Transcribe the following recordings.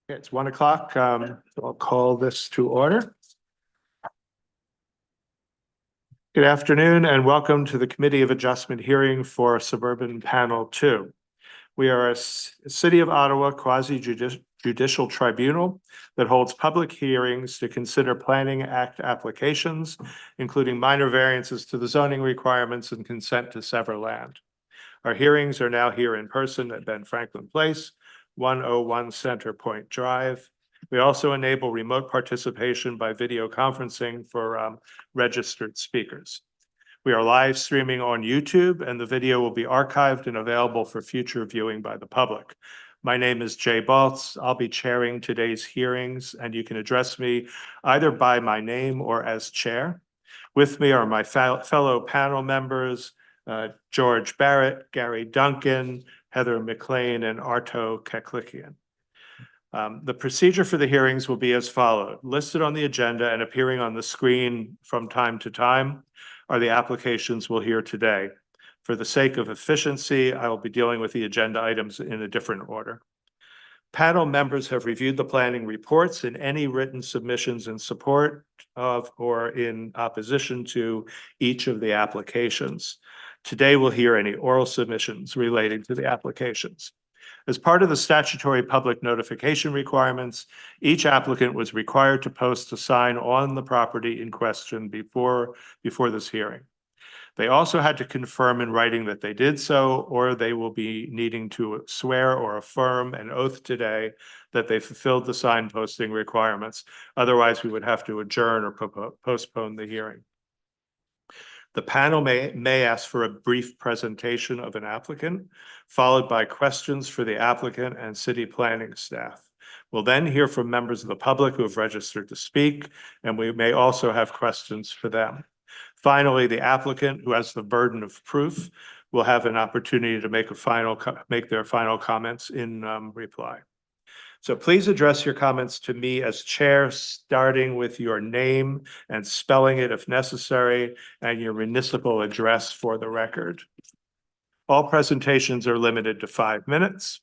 It's 1 o'clock. I'll call this to order. Good afternoon and welcome to the Committee of Adjustment hearing for Suburban Panel 2. We are a City of Ottawa quasi-judicial tribunal that holds public hearings to consider Planning Act applications, including minor variances to the zoning requirements and consent to sever land. Our hearings are now here in person at Ben Franklin Place, 101 Center Point Drive. We also enable remote participation by video conferencing for registered speakers. We are live streaming on YouTube and the video will be archived and available for future viewing by the public. My name is Jay Baltz. I'll be chairing today's hearings and you can address me either by my name or as chair. With me are my fellow panel members, George Barrett, Gary Duncan, Heather McLean, and Arto Keklikian. The procedure for the hearings will be as follows. Listed on the agenda and appearing on the screen from time to time are the applications we'll hear today. For the sake of efficiency, I will be dealing with the agenda items in a different order. Panel members have reviewed the planning reports and any written submissions in support of or in opposition to each of the applications. Today, we'll hear any oral submissions relating to the applications. As part of the statutory public notification requirements, each applicant was required to post a sign on the property in question before this hearing. They also had to confirm in writing that they did so, or they will be needing to swear or affirm an oath today that they fulfilled the sign posting requirements. Otherwise, we would have to adjourn or postpone the hearing. The panel may ask for a brief presentation of an applicant, followed by questions for the applicant and city planning staff. We'll then hear from members of the public who have registered to speak, and we may also have questions for them. Finally, the applicant, who has the burden of proof, will have an opportunity to make their final comments in reply. So please address your comments to me as chair, starting with your name and spelling it if necessary, and your municipal address for the record. All presentations are limited to 5 minutes.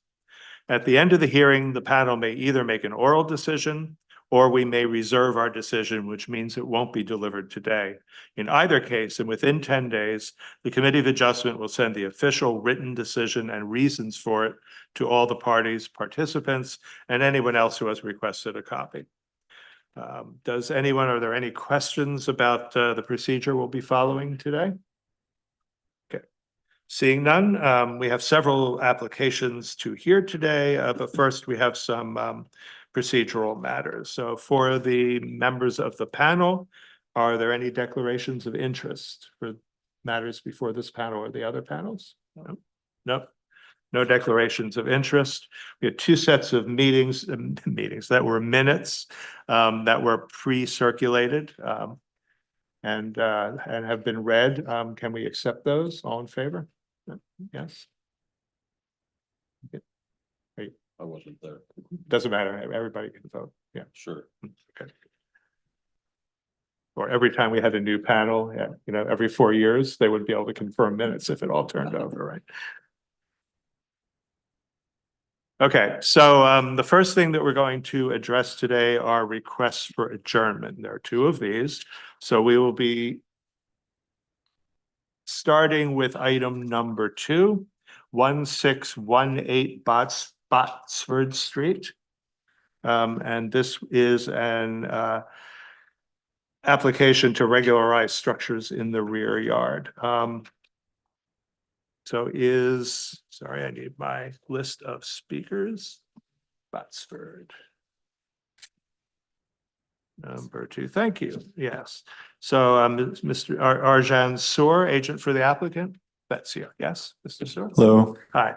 At the end of the hearing, the panel may either make an oral decision or we may reserve our decision, which means it won't be delivered today. In either case, and within 10 days, the Committee of Adjustment will send the official written decision and reasons for it to all the parties, participants, and anyone else who has requested a copy. Are there any questions about the procedure we'll be following today? Okay. Seeing none, we have several applications to hear today, but first we have some procedural matters. So for the members of the panel, are there any declarations of interest for matters before this panel or the other panels? No declarations of interest. We had 2 sets of meetings that were minutes that were pre-circulated and have been read. Can we accept those? All in favor? Yes. I wasn't there. Doesn't matter. Everybody can vote. Yeah, Sure. okay. Or every time we had a new panel, yeah, every 4 years, they would be able to confirm minutes if it all turned over, right? Okay, so the first thing that we're going to address today are requests for adjournment. There are 2 of these. So we will be starting with item number 2, 1618 Botsford Street. And this is an application to regularize structures in the rear yard. Sorry, I need my list of speakers. Botsford. Number 2, thank you. Yes. So Mr. Arjan Soor, agent for the applicant. That's here. Yes, Mr. Soor. Hello. Hi.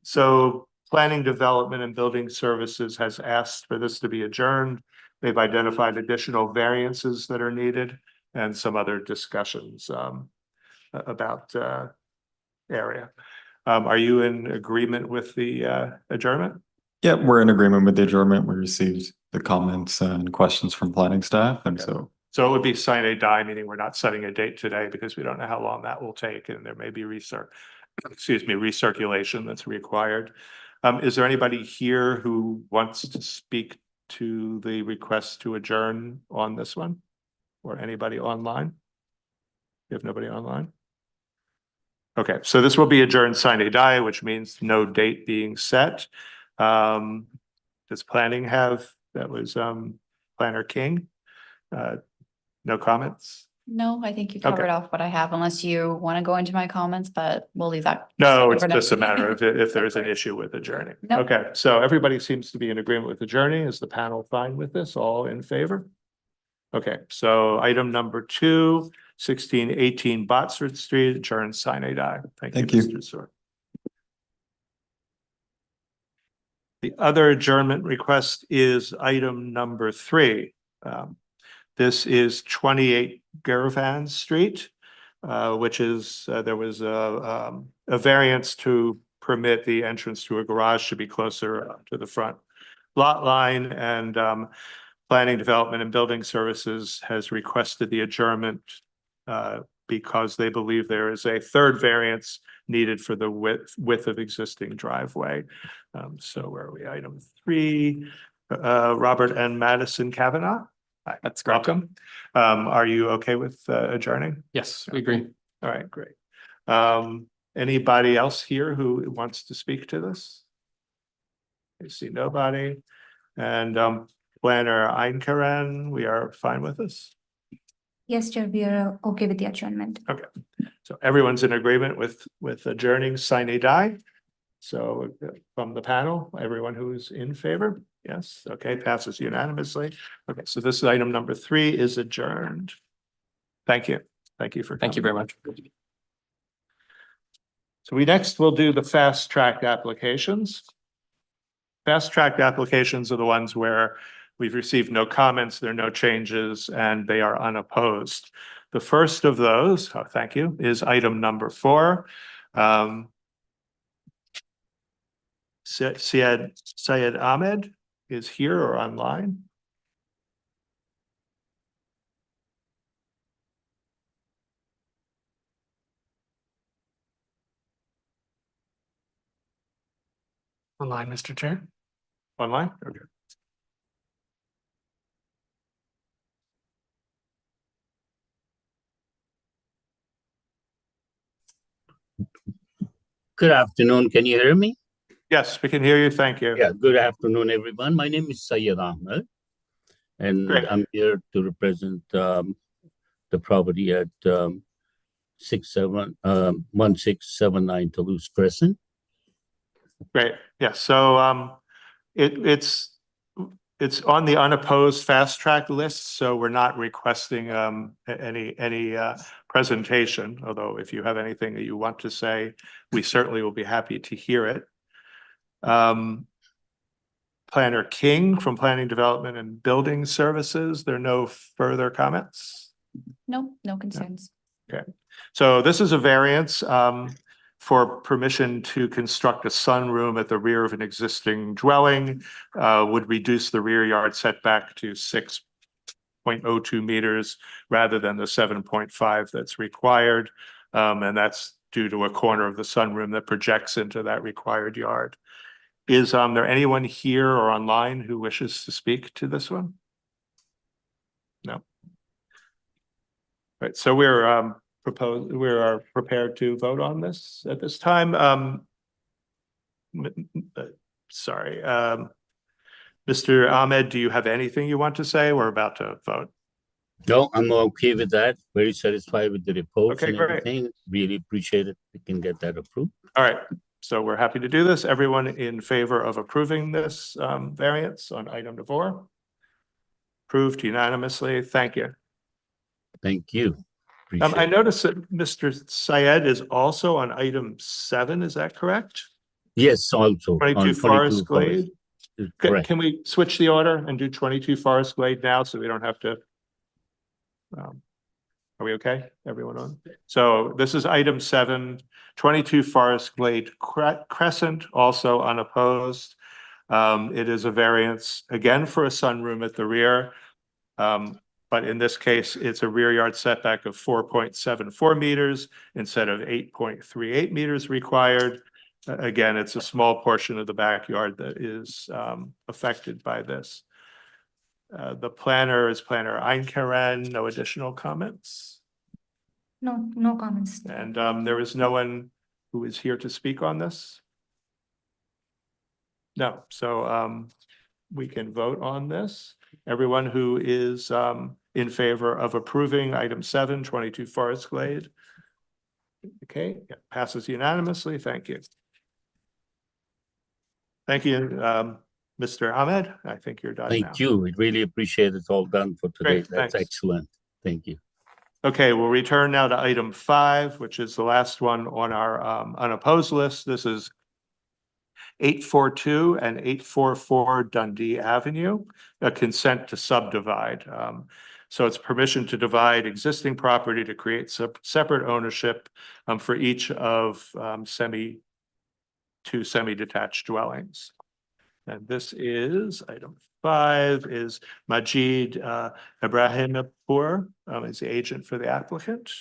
So Planning, Development and Building Services has asked for this to be adjourned. They've identified additional variances that are needed and some other discussions about area. Are you in agreement with the adjournment? Yeah, we're in agreement with the adjournment. We received the comments and questions from planning staff, and Okay. So it would be sine die, meaning we're not setting a date today because we don't know how long that will take, and there may be recirculation that's required. Is there anybody here who wants to speak to the request to adjourn on this one? Or anybody online? You have nobody online? Okay, so this will be adjourned sine die, which means no date being set. Does planning have, that was Planner King? No comments? No, I think you Okay. covered off what I have unless you want to go into my comments, but we'll leave that. No, it's for next just a week. matter of if there's an issue with adjourning. No. Okay, so everybody seems to be in agreement with adjourning. Is the panel fine with this? All in favor? Okay, so item number 2, 1618 Botsford Street, adjourned sine die. Thank you, Thank you. Mr. Sword. The other adjournment request is item number 3. This is 28 Gervin Street, which is, there was a variance to permit the entrance to a garage to be closer to the front lot line, and Planning, Development, and Building Services has requested the adjournment because they believe there is a third variance needed for the width of existing driveway. So where are we? Item 3, Robert and Madison Kavanaugh. Hi, That's correct. welcome. Are you okay with adjourning? Yes, we agree. All right, great. Anybody else here who wants to speak to this? I see nobody. And Planner Einkeren, we are fine with this? Yes, Chair, we are okay with the adjournment. Okay, so everyone's in agreement with adjourning sine die. So from the panel, everyone who's in favor? Yes, okay, passes unanimously. Okay, so this is item number 3 is adjourned. Thank you. Thank you for coming. Thank you very much. So we next will do the fast track applications. Fast track applications are the ones where we've received no comments, there are no changes, and they are unopposed. The first of those, oh, thank you, is item number 4. Syed Ahmed is here or online? Online, Mr. Chair. Online? Okay. Good afternoon. Can you hear me? Yes, we can hear you. Thank you. Yeah, good afternoon, everyone. My name is Syed Ahmed, and Great. I'm here to represent the property at 1679 Toulouse Crescent. Great. Yeah. So it's on the unopposed fast track list, so we're not requesting any presentation, although if you have anything that you want to say, we certainly will be happy to hear it. Planner King from Planning, Development, and Building Services, there are no further comments? No, no concerns. So this is a variance for permission to construct a sunroom at the rear of an existing dwelling, would reduce the rear yard setback to 6.02 meters rather than the 7.5 that's required. And that's due to a corner of the sunroom that projects into that required yard. Is there anyone here or online who wishes to speak to this one? No. Right, so we are prepared to vote on this at this time. Sorry, Mr. Ahmed, do you have anything you want to say? We're about to vote. No, I'm okay with that. Very satisfied with the reports Okay, and great. everything. Really appreciate it. We can get that approved. All right, so we're happy to do this. Everyone in favor of approving this variance on item 4? Approved unanimously. Thank you. Thank you. I Appreciate it. noticed that Mr. Syed is also on item 7. Is that correct? Yes, also. 22 Forest Glade. Correct. Can we switch the order and do 22 Forest Glade now so we don't have to? Are we okay? Everyone on? So this is item 7, 22 Forest Glade Crescent, also unopposed. It is a variance again for a sunroom at the rear. But in this case, it's a rear yard setback of 4.74 meters instead of 8.38 meters required. Again, it's a small portion of the backyard that is affected by this. The planner is Planner Einkeren, no additional comments. No, no comments. And there is no one who is here to speak on this? No, so we can vote on this. Everyone who is in favor of approving item 7, 22 Forestglade. Okay, yeah, passes unanimously. Thank you. Thank you, Mr. Ahmed. I think you're done now. Thank you. We really appreciate it all done for today. Great, That's thanks. excellent. Thank you. Okay, we'll return now to item 5, which is the last one on our unopposed list. This is 842 and 844 Dundee Avenue, a consent to subdivide. So it's permission to divide existing property to create separate ownership for each of two semi-detached dwellings. And this is item 5 is Majid Ibrahimpour is the agent for the applicant.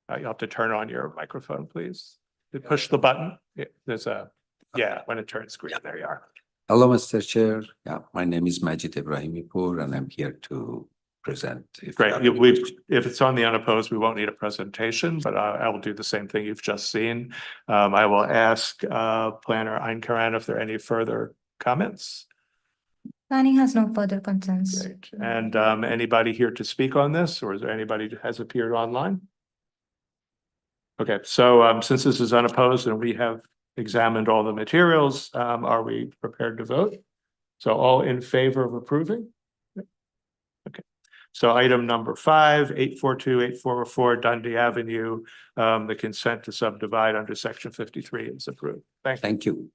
You'll have to turn on your microphone, please. Push the button. There's a, yeah, when it turns green, there you are. Hello, Mr. Chair. Yeah, my name is Majid Ibrahimpour and I'm here to present. Great. If it's on the unopposed, we won't need a presentation, but I will do the same thing you've just seen. I will ask Planner Einkeren if there are any further comments. Planning has no further concerns. Great. And anybody here to speak on this, or is there anybody who has appeared online? Okay, so since this is unopposed and we have examined all the materials, are we prepared to vote? So all in favor of approving? Okay, so item number 5, 842, 844 Dundee Avenue, the consent to subdivide under section 53 is approved. Thank you. Thank you.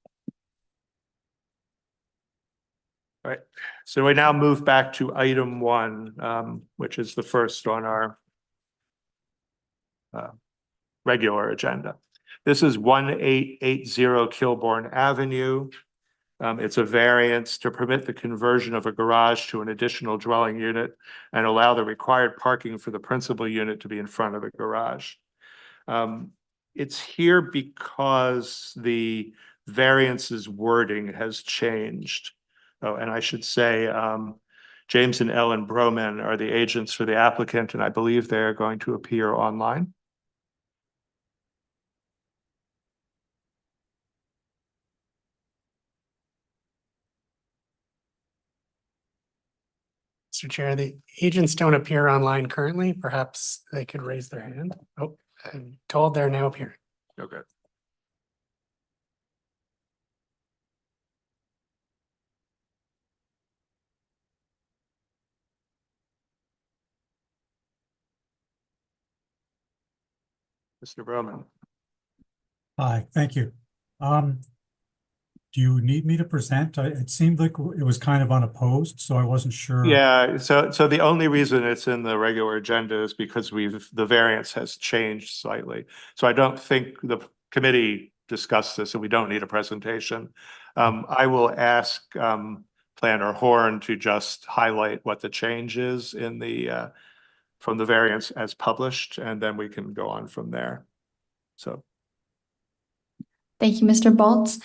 All right, so we now move back to item 1, which is the first on our regular agenda. This is 1880 Kilborn Avenue. It's a variance to permit the conversion of a garage to an additional dwelling unit and allow the required parking for the principal unit to be in front of the garage. It's here because the variance's wording has changed. Oh, and I should say, James and Ellen Broman are the agents for the applicant, and I believe they're going to appear online. Mr. Chair, the agents don't appear online currently. Perhaps they could raise their hand. Oh, I'm told they're now appearing. Okay. Mr. Broman. Hi, thank you. Do you need me to present? It seemed like it was kind of unopposed, so I wasn't sure. Yeah, so the only reason it's in the regular agenda is because the variance has changed slightly. So I don't think the committee discussed this and we don't need a presentation. I will ask Planner Horn to just highlight what the change is in the from the variance as published, and then we can go on from there. So. Thank you, Mr. Baltz.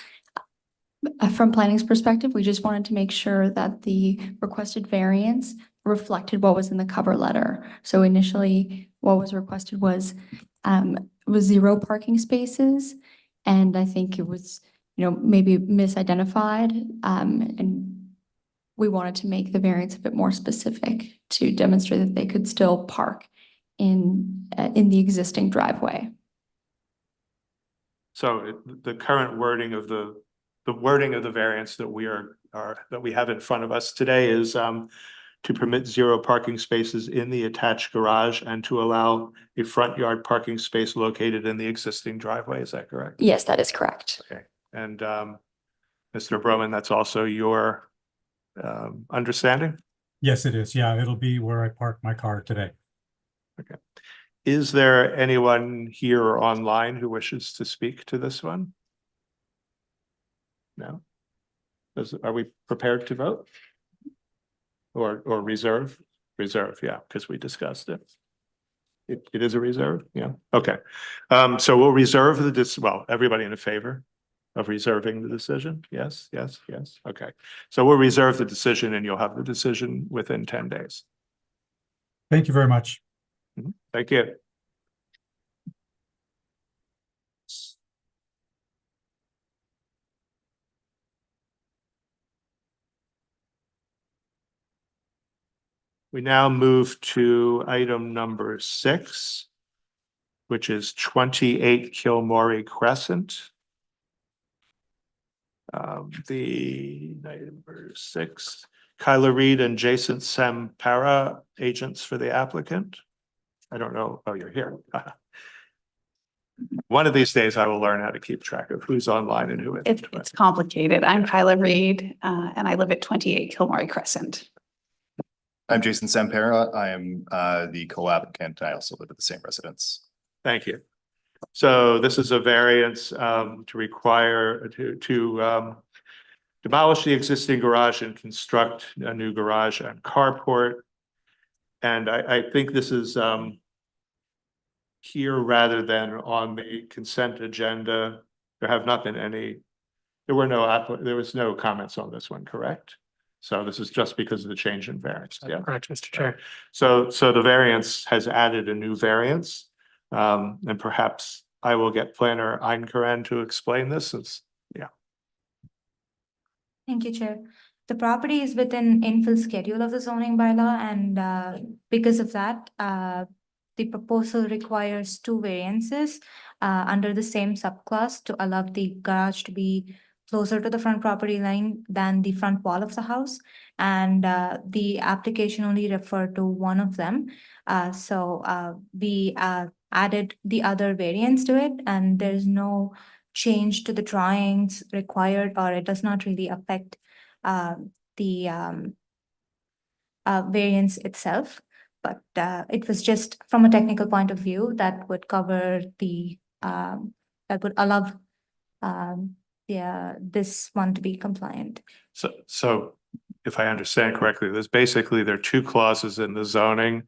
From planning's perspective, we just wanted to make sure that the requested variance reflected what was in the cover letter. So initially, what was requested was 0 parking spaces. And I think it was, maybe misidentified. And we wanted to make the variance a bit more specific to demonstrate that they could still park in the existing driveway. So the current wording of the wording of the variance that we have in front of us today is to permit 0 parking spaces in the attached garage and to allow a front yard parking space located in the existing driveway. Is that correct? Yes, that is correct. Okay. And Mr. Broman, that's also your understanding? Yes, it is. Yeah, it'll be where I park my car today. Okay. Is there anyone here or online who wishes to speak to this one? No? Are we prepared to vote? Or reserve? Reserve, yeah, because we discussed it. It is a reserve, yeah, okay. So we'll reserve well, everybody in favor of reserving the decision? Yes, yes, yes, okay. So we'll reserve the decision and you'll have the decision within 10 days. Thank you very much. Thank you. We now move to item number 6, which is 28 Kilmory Crescent. The number 6, Kyla Reed and Jason Sampara, agents for the applicant. I don't know. Oh, you're here. One of these days I will learn how to keep track of who's online and who isn't. It's complicated. I'm Kyla Reed, and I live at 28 Kilmory Crescent. I'm Jason Sampera. I am the co-applicant. I also live at the same residence. Thank you. So this is a variance to require to demolish the existing garage and construct a new garage and carport. And I think this is here rather than on the consent agenda. There have not been any, there was no comments on this one, correct? So this is just because of the change in variance. Yeah, Correct, Mr. Chair. so the variance has added a new variance. And perhaps I will get planner Einkaran to explain this. Thank you, Chair. The property is within infill schedule of the zoning bylaw, and because of that, the proposal requires 2 variances under the same subclass to allow the garage to be closer to the front property line than the front wall of the house. And the application only referred to one of them. So we added the other variance to it, and there's no change to the drawings required, or it does not really affect the variance itself. But it was just from a technical point of view that would cover the that would allow this one to be compliant. So if I understand correctly, there are 2 clauses in the zoning,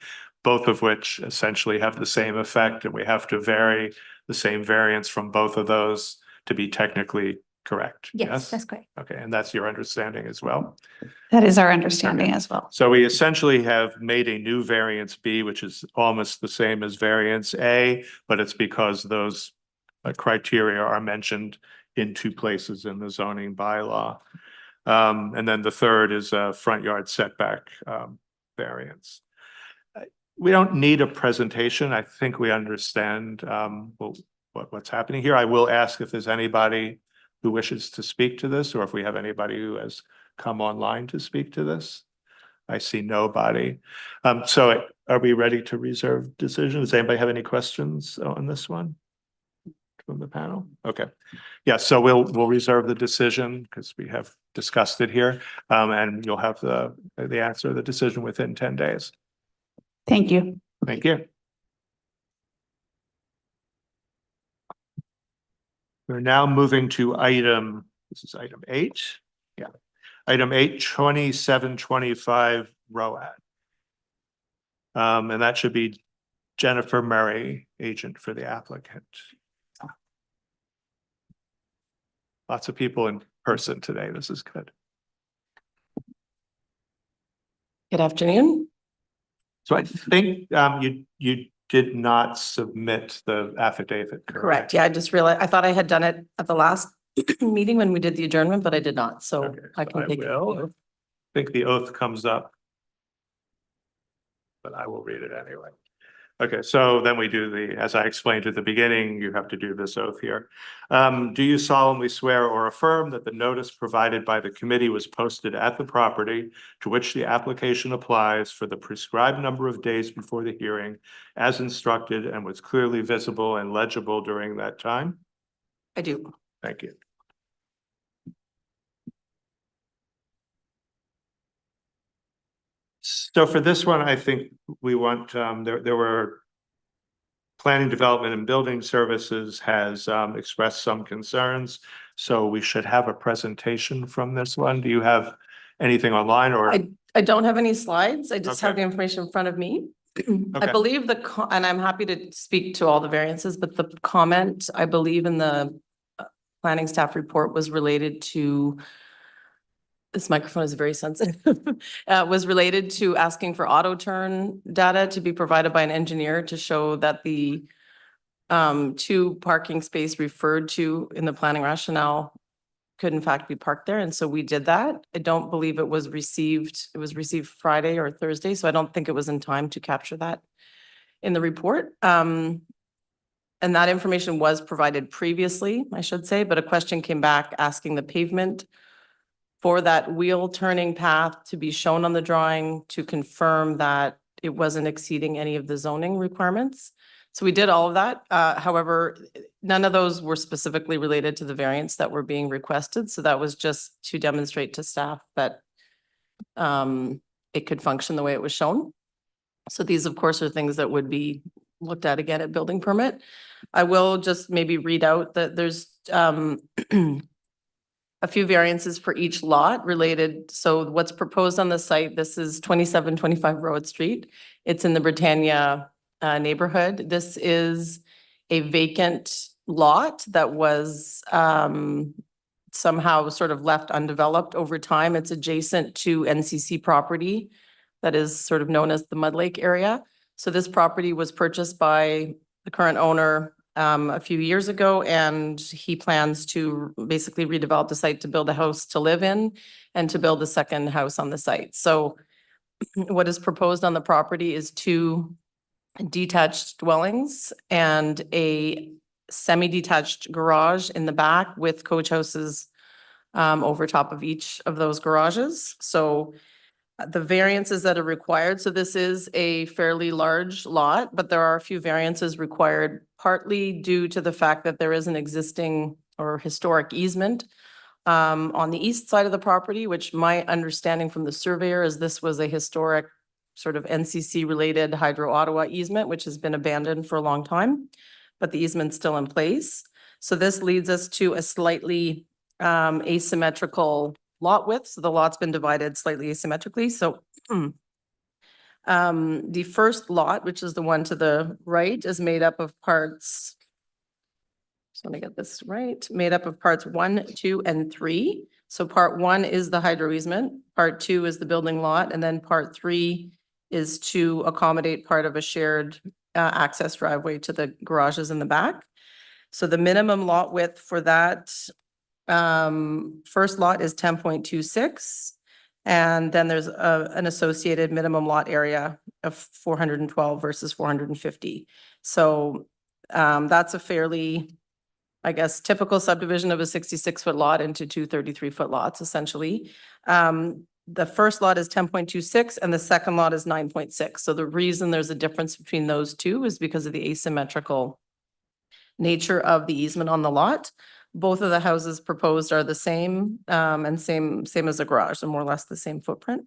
both of which essentially have the same effect, and we have to vary the same variance from both of those to be technically correct. Yes, that's correct. Okay, and that's your understanding as well? That is our understanding Okay. as well. So we essentially have made a new variance B, which is almost the same as variance A, but it's because those criteria are mentioned in 2 places in the zoning bylaw. And then the third is a front yard setback variance. We don't need a presentation. I think we understand what's happening here. I will ask if there's anybody who wishes to speak to this, or if we have anybody who has come online to speak to this. I see nobody. So are we ready to reserve decision? Does anybody have any questions on this one from the panel? Okay. Yeah, so we'll reserve the decision because we have discussed it here. And you'll have the answer, the decision within 10 days. Thank you. Thank you. We're now moving to this is item 8. Yeah. Item 8, 2725 Rowatt. And that should be Jennifer Murray, agent for the applicant. Lots of people in person today. This is good. Good afternoon. So I think you did not submit the affidavit, Correct. Yeah, I just realized, I thought I had done it at the last meeting when we did the adjournment, but I did not. So Okay, I so can take it. will. I think the oath comes up, but I will read it anyway. Okay, so then we do as I explained at the beginning, you have to do this oath here. Do you solemnly swear or affirm that the notice provided by the committee was posted at the property to which the application applies for the prescribed number of days before the hearing as instructed and was clearly visible and legible during that time? I do. Thank you. So for this one, I think we want, there were Planning, Development and Building Services has expressed some concerns. So we should have a presentation from this one. Do you have anything online or? I don't have any slides. I just have Okay. the information in front of me. I Okay. believe and I'm happy to speak to all the variances, but the comment, I believe in the planning staff report was related to, this microphone is very sensitive, was related to asking for auto turn data to be provided by an engineer to show that the two parking space referred to in the planning rationale could in fact be parked there. And so we did that. I don't believe it was received Friday or Thursday, so I don't think it was in time to capture that in the report. And that information was provided previously, I should say, but a question came back asking the pavement for that wheel turning path to be shown on the drawing to confirm that it wasn't exceeding any of the zoning requirements. So we did all of that. However, none of those were specifically related to the variance that were being requested. So that was just to demonstrate to staff that it could function the way it was shown. So these, of course, are things that would be looked at again at building permit. I will just maybe read out that there's a few variances for each lot related. So what's proposed on the site, this is 2725 Rowatt Street. It's in the Britannia neighborhood. This is a vacant lot that was somehow sort of left undeveloped over time. It's adjacent to NCC property that is sort of known as the Mud Lake area. So this property was purchased by the current owner a few years ago, and he plans to basically redevelop the site to build a house to live in and to build a second house on the site. So what is proposed on the property is 2 detached dwellings and a semi-detached garage in the back with coach houses over top of each of those garages. So the variances that are required, so this is a fairly large lot, but there are a few variances required, partly due to the fact that there is an existing or historic easement on the east side of the property, which my understanding from the surveyor is this was a historic sort of NCC-related Hydro Ottawa easement, which has been abandoned for a long time, but the easement's still in place. So this leads us to a slightly asymmetrical lot width. So the lot's been divided slightly asymmetrically. So the first lot, which is the one to the right, is made up of parts, just want to get this right, made up of parts 1, 2, and 3. So part 1 is the hydro easement, part 2 is the building lot, and then part 3 is to accommodate part of a shared access driveway to the garages in the back. So the minimum lot width for that first lot is 10.26. And then there's an associated minimum lot area of 412 versus 450. So that's a fairly, I guess, typical subdivision of a 66-foot lot into 2 33-foot lots, essentially. The first lot is 10.26 and the second lot is 9.6. So the reason there's a difference between those two is because of the asymmetrical nature of the easement on the lot. Both of the houses proposed are the same and same as the garage, so more or less the same footprint.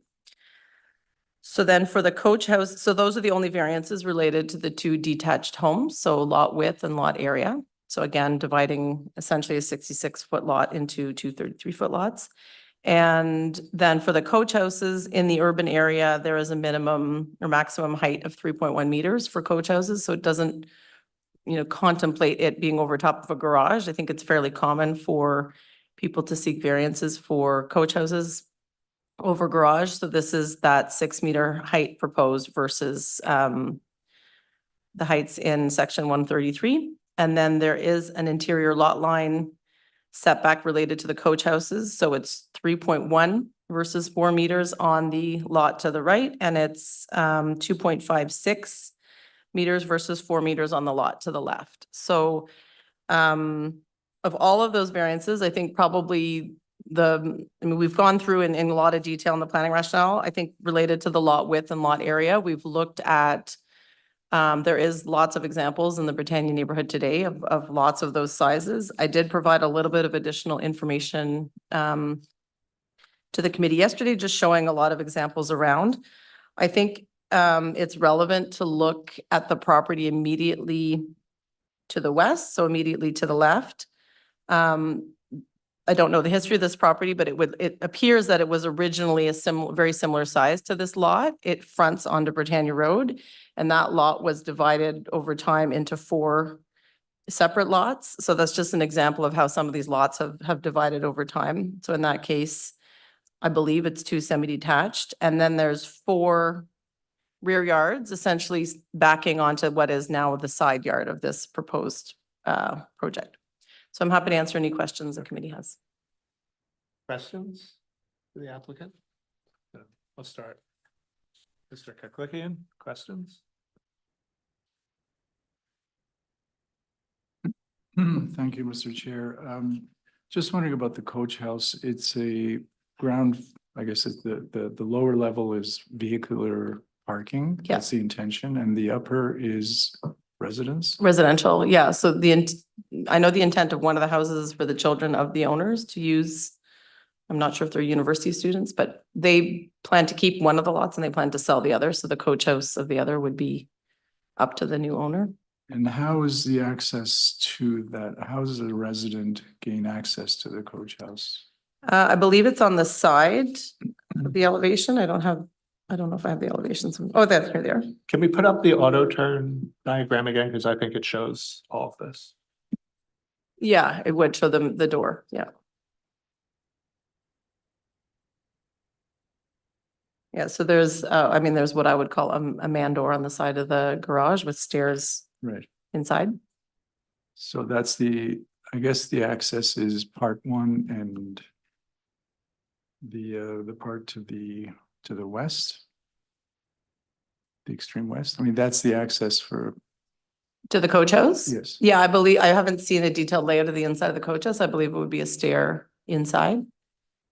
So then for the coach house, so those are the only variances related to the 2 detached homes, so lot width and lot area. So again, dividing essentially a 66-foot lot into 2 33-foot lots. And then for the coach houses in the urban area, there is a minimum or maximum height of 3.1 meters for coach houses. So it doesn't, contemplate it being over top of a garage. I think it's fairly common for people to seek variances for coach houses over garage. So this is that 6-meter height proposed versus the heights in section 133. And then there is an interior lot line setback related to the coach houses. So it's 3.1 versus 4 meters on the lot to the right. And it's 2.56 meters versus 4 meters on the lot to the left. So of all of those variances, I think probably we've gone through in a lot of detail in the planning rationale. I think related to the lot width and lot area, we've looked at there is lots of examples in the Britannia neighborhood today of lots of those sizes. I did provide a little bit of additional information to the committee yesterday, just showing a lot of examples around. I think it's relevant to look at the property immediately to the west, so immediately to the left. I don't know the history of this property, but it appears that it was originally a very similar size to this lot. It fronts onto Britannia Road, and that lot was divided over time into 4 separate lots. So that's just an example of how some of these lots have divided over time. So in that case, I believe it's 2 semi-detached, and then there's 4 rear yards, essentially backing onto what is now the side yard of this proposed project. So I'm happy to answer any questions the committee has. Questions to the applicant? No. Let's start. Mr. Kaklickian, questions? Thank you, Mr. Chair. Just wondering about the coach house. It's a ground, I guess it's the lower level is vehicular parking. Yeah. That's the intention, and the upper is residence. Residential, yeah. So I know the intent of one of the houses is for the children of the owners to use. I'm not sure if they're university students, but they plan to keep one of the lots and they plan to sell the other. So the coach house of the other would be up to the new owner. And how is the access to that? How does a resident gain access to the coach house? I believe it's on the side of the elevation. I don't know if I have the elevations. Oh, here they are. Can we put up the auto turn diagram again? Because I think it shows all of this. Yeah, it would show them the door. Yeah. Yeah, so there's what I would call a man door on the side of the garage with stairs Right. inside. So that's I guess the access is part 1 and the part to the west, the extreme west. I mean, that's the access for. To the coach house? Yes. Yeah, I haven't seen a detailed layout of the inside of the coach house. I believe it would be a stair inside.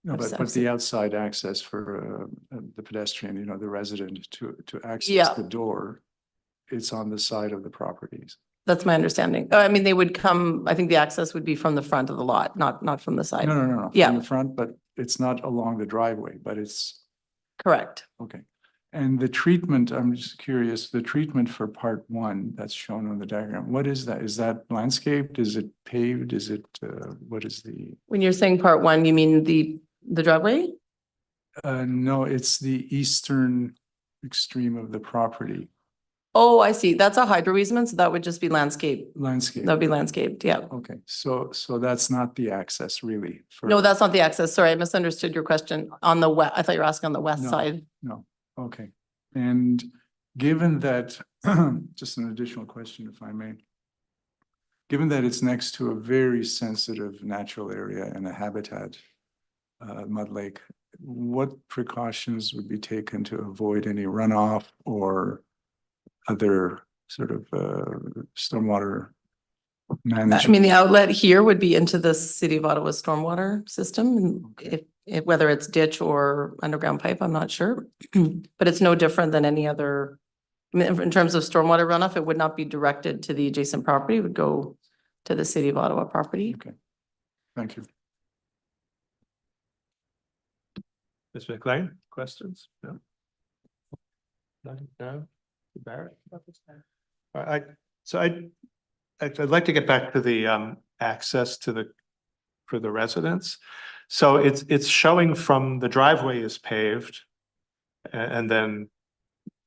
No, I've but seen- the outside access for the pedestrian, the resident to access Yeah. the door, it's on the side of the properties. That's my understanding. I mean, they would come, I think the access would be from the front of the lot, not from the side. No. Yeah. From the front, but it's not along the driveway, but it's, Correct. okay. And the treatment, I'm just curious, the treatment for part 1 that's shown on the diagram, what is that? Is that landscaped? Is it paved? Is it, what is the? When you're saying part 1, you mean the driveway? No, it's the eastern extreme of the property, Oh, I see. That's a hydro easement, so that would just be landscape. landscape. That would be landscaped, yeah. Okay, so that's not the access really for. No, that's not the access. Sorry, I misunderstood your question. On the west, I thought you were asking on the west No. side. No, okay. And given that, just an additional question, if I may. Given that it's next to a very sensitive natural area and a habitat, mud lake, what precautions would be taken to avoid any runoff or other sort of stormwater I management? mean, the outlet here would be into the City of Ottawa stormwater system. And if whether it's ditch or underground pipe, I'm not sure. But it's no different than any other, I mean, in terms of stormwater runoff, it would not be directed to the adjacent property. It would go to the City of Ottawa property. Okay, thank you. Ms. McLean, questions? No? No? Barrett? I'd like to get back to the access to for the residents. So it's showing from the driveway is paved and then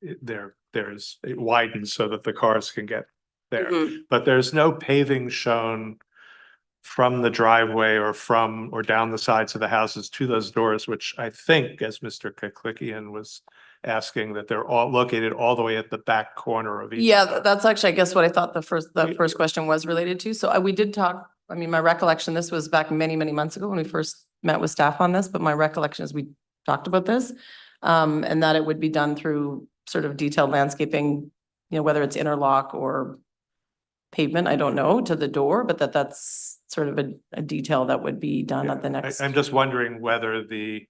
it widens so that the cars can get there. Mhm. But there's no paving shown from the driveway or down the sides of the houses to those doors, which I think, as Mr. Kaklickian was asking, that they're all located all the way at the back corner of each. Yeah, that's actually, I guess, what I thought the first question was related to. So we did talk, I mean, my recollection, this was back many, many months ago when we first met with staff on this, but my recollection is we talked about this. And that it would be done through sort of detailed landscaping, whether it's interlock or pavement, I don't know, to the door, but that's sort of a detail that would be done at the next. I'm just wondering whether the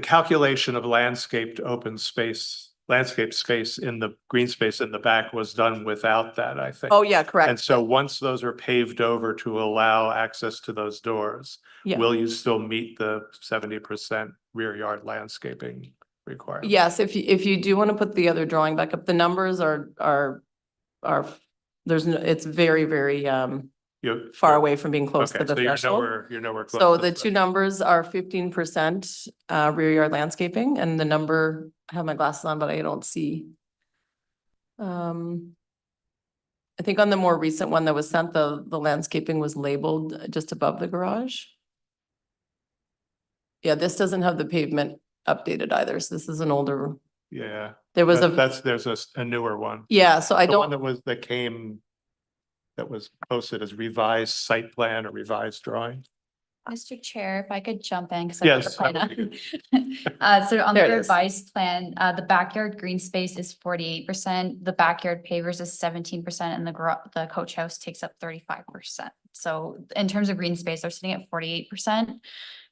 calculation of landscape space in the green space in the back was done without that, I think. Oh, yeah, correct. And so once those are paved over to allow access to those doors, Yeah. will you still meet the 70% rear yard landscaping requirement? Yes, if you do want to put the other drawing back up, the numbers are, there's no, it's very, very, You're far away from being close Okay, to the so threshold. you're nowhere close. So to the two numbers are 15% rear yard landscaping, and the number, I have my glasses on, but I don't see. I think on the more recent one that was sent, the landscaping was labeled just above the garage. Yeah, this doesn't have the pavement updated either, so this is an older, Yeah. there was There's a newer one. yeah, so I The one don't, that was posted as revised site plan or revised drawing. Mr. Chair, if I could jump in, because I got the Yes, plan that up. would So on There the it is. revised plan, the backyard green space is 48%, the backyard pavers is 17%, and the coach house takes up 35%. So in terms of green space, they're sitting at 48%.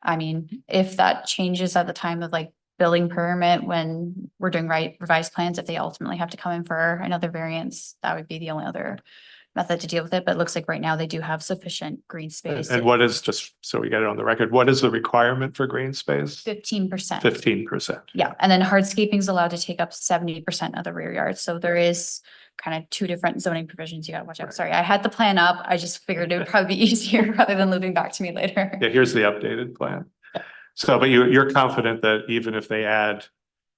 I mean, if that changes at the time of like building permit, when we're doing revised plans, if they ultimately have to come in for another variance, that would be the only other method to deal with it, but it looks like right now they do have sufficient green space. And what is, just so we get it on the record, what is the requirement for green space? 15%. 15%. Yeah, and then hardscaping is allowed to take up 70% of the rear yard. So there is kind of two different zoning provisions you gotta watch out. Right. Sorry, I had the plan up. I just figured it would probably be easier rather than looping back to me later. Yeah, here's the updated plan. So, but you're confident that even if they add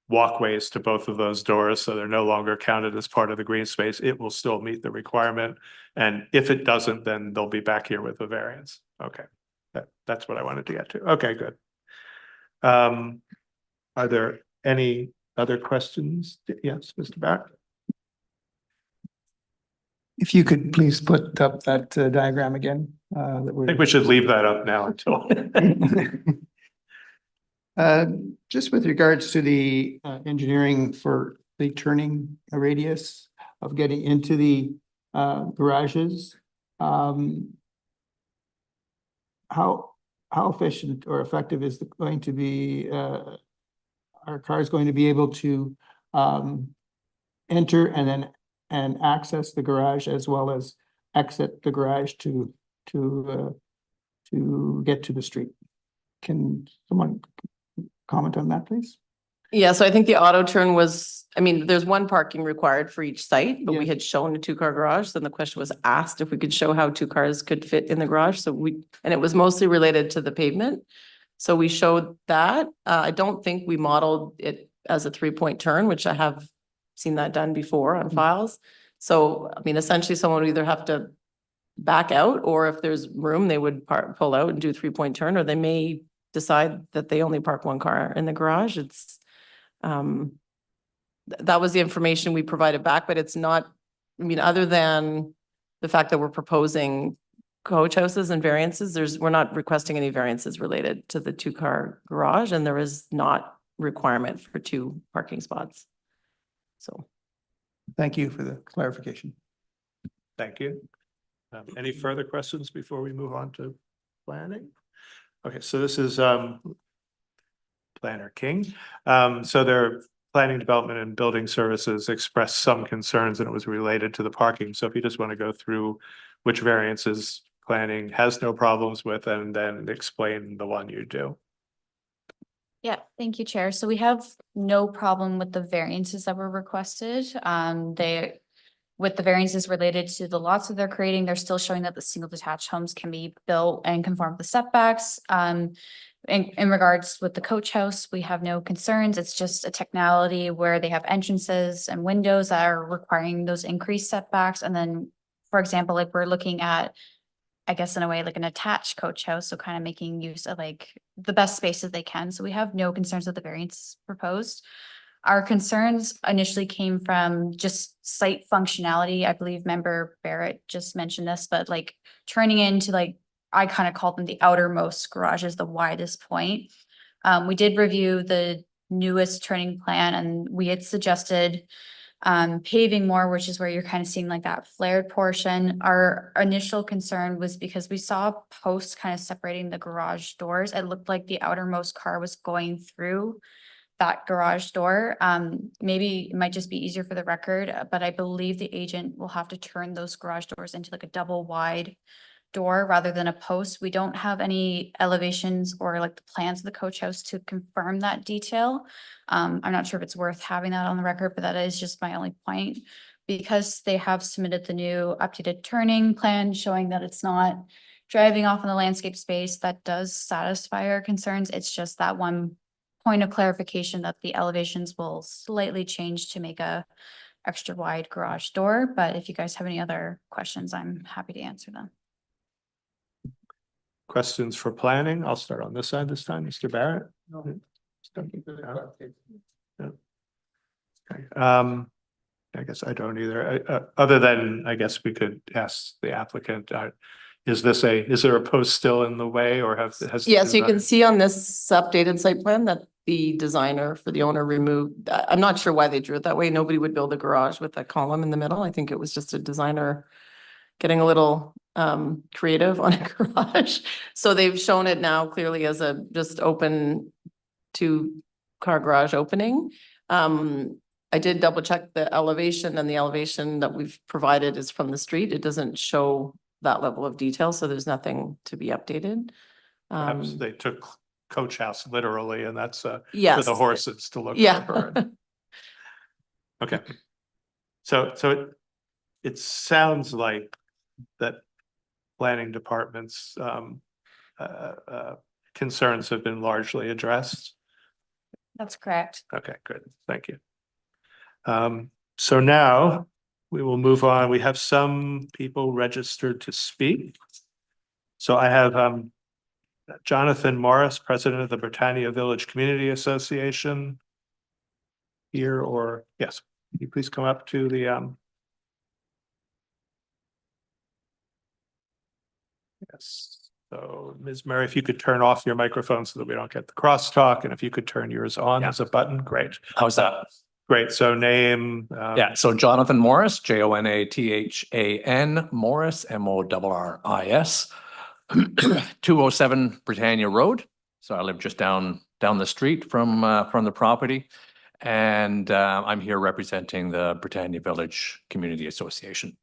walkways to both of those doors, so they're no longer counted as part of the green space, it will still meet the requirement. And if it doesn't, then they'll be back here with a variance. Okay, that's what I wanted to get to. Okay, good. Are there any other questions? Yes, Mr. Barrett? If you could please put up that diagram again. That I think we should leave that up now until. Just with regards to the engineering for the turning radius of getting into the garages. How efficient or effective is going to be, are cars going to be able to enter and access the garage as well as exit the garage to get to the street? Can someone comment on that, please? yeah, so I think the auto turn was, I mean, there's one parking required for each site, but we Yes. had shown a 2-car garage. Then the question was asked if we could show how 2 cars could fit in the garage. So and it was mostly related to the pavement. So we showed that. I don't think we modeled it as a 3-point turn, which I have seen that done before on files. So, I mean, essentially someone would either have to back out, or if there's room, they would pull out and do 3-point turn, or they may decide that they only park 1 car in the garage. It's, that was the information we provided back, but it's not, I mean, other than the fact that we're proposing coach houses and variances, we're not requesting any variances related to the 2-car garage, and there is not requirement for 2 parking spots. So. Thank you for the clarification. Thank you. Any further questions before we move on to planning? Okay, so this is Planner King. So their planning, development and building services expressed some concerns, and it was related to the parking. So if you just want to go through which variances planning has no problems with, and then explain the one you do. Yeah, thank you, Chair. So we have no problem with the variances that were requested. With the variances related to the lots that they're creating, they're still showing that the single detached homes can be built and conform to the setbacks. In regards with the coach house, we have no concerns. It's just a technicality where they have entrances and windows that are requiring those increased setbacks. And then, for example, like we're looking at, I guess in a way, like an attached coach house, so kind of making use of like the best spaces they can. So we have no concerns with the variance proposed. Our concerns initially came from just site functionality. I believe member Barrett just mentioned this, but like turning into like, I kind of call them the outermost garages, the widest point. We did review the newest turning plan, and we had suggested paving more, which is where you're kind of seeing like that flared portion. Our initial concern was because we saw posts kind of separating the garage doors. It looked like the outermost car was going through that garage door. Maybe it might just be easier for the record, but I believe the agent will have to turn those garage doors into like a double wide door rather than a post. We don't have any elevations or like the plans of the coach house to confirm that detail. I'm not sure if it's worth having that on the record, but that is just my only point. because they have submitted the new updated turning plan showing that it's not driving off in the landscape space, that does satisfy our concerns. It's just that one point of clarification that the elevations will slightly change to make a extra wide garage door. But if you guys have any other questions, I'm happy to answer them. Questions for planning? I'll start on this side this time, Mr. Barrett. No. Okay. I guess I don't either. Other than, I guess we could ask the applicant, is there a post still in the way, or has? Yes, you can see on this updated site plan that the designer for the owner removed, I'm not sure why they drew it that way. Nobody would build a garage with a column in the middle. I think it was just a designer getting a little creative on a garage. So they've shown it now clearly as a just open 2-car garage opening. I did double check the elevation, and the elevation that we've provided is from the street. It doesn't show that level of detail, so there's nothing to be updated. Perhaps they took coach house literally, and that's for Yes. the horses to look Yeah. over. Okay. So it sounds like that planning department's concerns have been largely addressed. That's correct. Okay, good. Thank you. So now we will move on. We have some people registered to speak. So I have Jonathan Morris, president of the Britannia Village Community Association here, or yes, can you please come up to the yes. So Ms. Murray, if you could turn off your microphone so that we don't get the crosstalk, and if you could turn yours on as a button, great. How's that? Great. So name. Yeah, so Jonathan Morris, Jonathan Morris, Morris, 207 Britannia Road. So I live just down the street from the property. And I'm here representing the Britannia Village Community Association.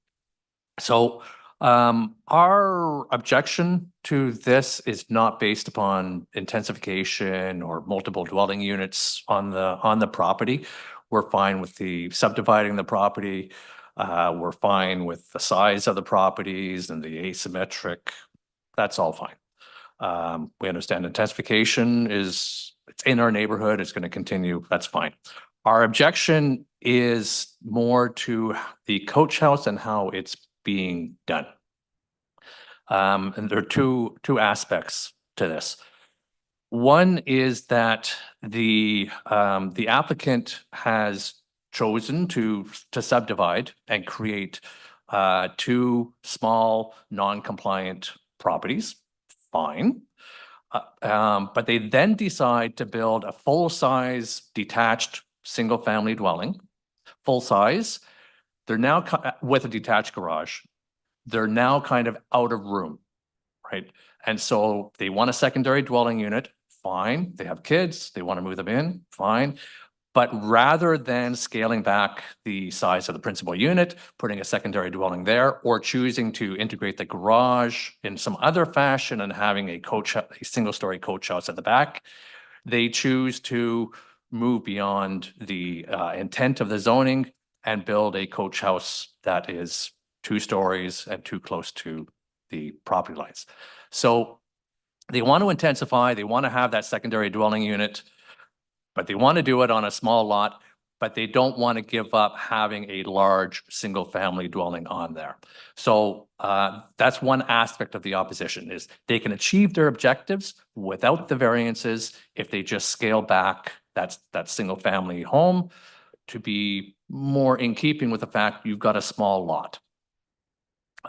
So our objection to this is not based upon intensification or multiple dwelling units on the property. We're fine with the subdividing the property. We're fine with the size of the properties and the asymmetric. That's all fine. We understand intensification it's in our neighborhood. It's going to continue. That's fine. Our objection is more to the coach house and how it's being done. And there are two aspects to this. One is that the applicant has chosen to subdivide and create 2 small non-compliant properties. Fine. But they then decide to build a full-size detached single-family dwelling, full size. They're now with a detached garage. They're now kind of out of room, right? And so they want a secondary dwelling unit. Fine. They have kids. They want to move them in. Fine. But rather than scaling back the size of the principal unit, putting a secondary dwelling there, or choosing to integrate the garage in some other fashion and having a single-story coach house at the back, they choose to move beyond the intent of the zoning and build a coach house that is 2 stories and too close to the property lines. So they want to intensify, they want to have that secondary dwelling unit, but they want to do it on a small lot, but they don't want to give up having a large single-family dwelling on there. So that's one aspect of the opposition, is they can achieve their objectives without the variances if they just scale back that single-family home to be more in keeping with the fact you've got a small lot.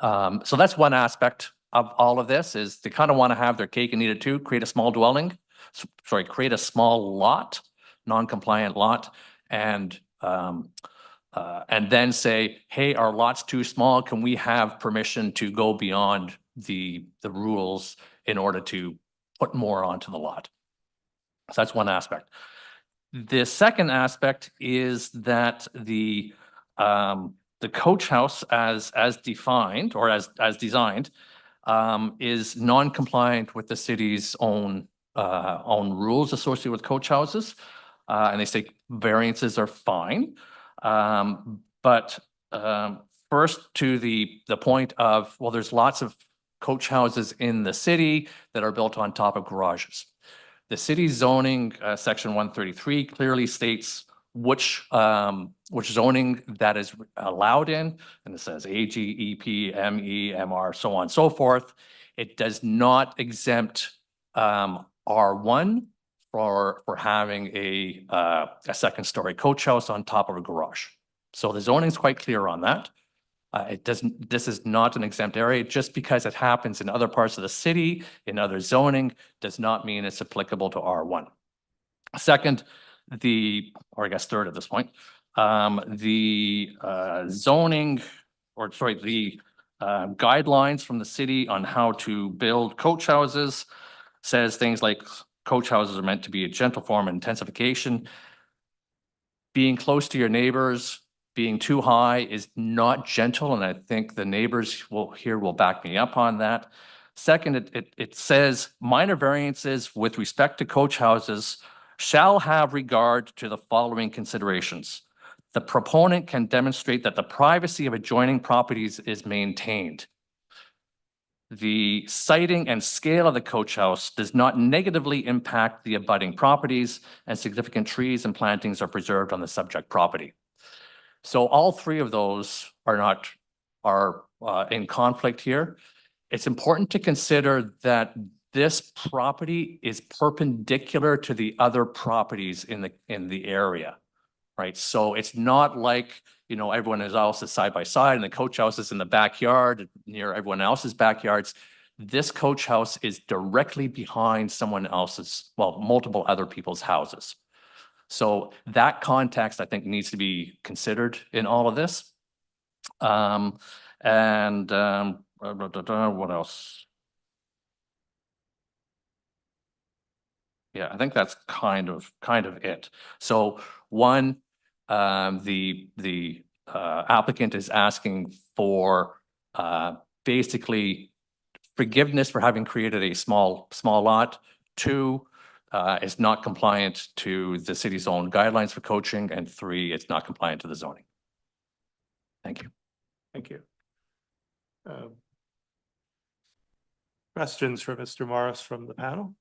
So that's one aspect of all of this, is they kind of want to have their cake and eat it too, create a small dwelling, create a small lot, non-compliant lot, and then say, hey, our lot's too small. Can we have permission to go beyond the rules in order to put more onto the lot? So that's one aspect. The second aspect is that the coach house as defined or as designed is non-compliant with the city's own rules associated with coach houses. And they say variances are fine. But First to the point of, well, there's lots of coach houses in the city that are built on top of garages. The city zoning, section 133 clearly states which zoning that is allowed in, and it says AG, EP, ME, MR, so on and so forth. It does not exempt R1 for having a second story coach house on top of a garage. So the zoning is quite clear on that. This is not an exempt area. Just because it happens in other parts of the city, in other zoning, does not mean it's applicable to R1. Second, or I guess third at this point, the guidelines from the city on how to build coach houses says things like coach houses are meant to be a gentle form of intensification. Being close to your neighbors, being too high is not gentle, and I think the neighbors will back me up on that. Second, it says minor variances with respect to coach houses shall have regard to the following considerations. The proponent can demonstrate that the privacy of adjoining properties is maintained. The siting and scale of the coach house does not negatively impact the abutting properties, and significant trees and plantings are preserved on the subject property. So all three of those are in conflict here. It's important to consider that this property is perpendicular to the other properties in the area, right? So it's not like, everyone else is side by side and the coach house is in the backyard near everyone else's backyards. This coach house is directly behind someone else's, multiple other people's houses. So that context, I think, needs to be considered in all of this. What else? Yeah, I think that's kind of it. So one, the applicant is asking for basically forgiveness for having created a small lot. Two, is not compliant to the city's own guidelines for coaching, and three, it's not compliant to the zoning. Thank you. Thank you. Questions for Mr. Morris from the panel?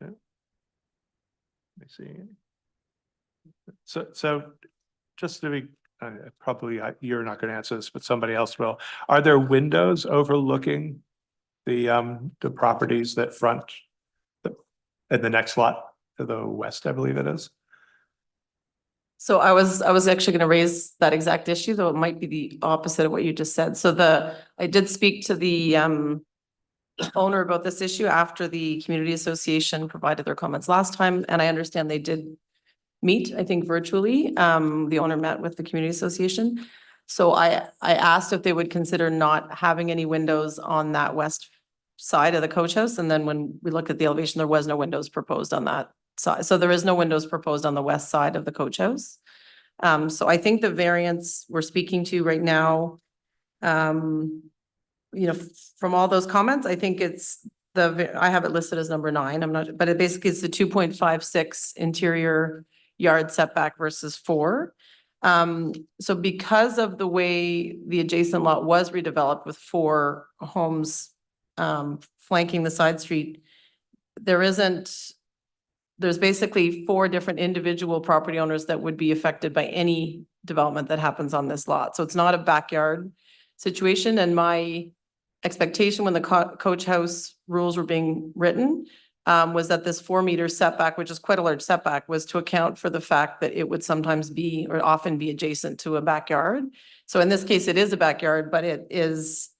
Yeah. Let me see. So just to be, probably you're not going to answer this, but somebody else will. Are there windows overlooking the properties that front in the next lot to the west, I believe it is? So I was actually going to raise that exact issue, though it might be the opposite of what you just said. So I did speak to the owner about this issue after the community association provided their comments last time, and I understand they did meet, I think virtually. The owner met with the community association. So I asked if they would consider not having any windows on that west side of the coach house. And then when we looked at the elevation, there was no windows proposed on that side. So there is no windows proposed on the west side of the coach house. So I think the variance we're speaking to right now, from all those comments, I think it's I have it listed as number 9. I'm not, but it basically is the 2.56 interior yard setback versus 4. So because of the way the adjacent lot was redeveloped with 4 homes flanking the side street, there's basically 4 different individual property owners that would be affected by any development that happens on this lot. So it's not a backyard situation. And my expectation when the coach house rules were being written was that this 4-meter setback, which is quite a large setback, was to account for the fact that it would sometimes be or often be adjacent to a backyard. So in this case, it is a backyard, but it is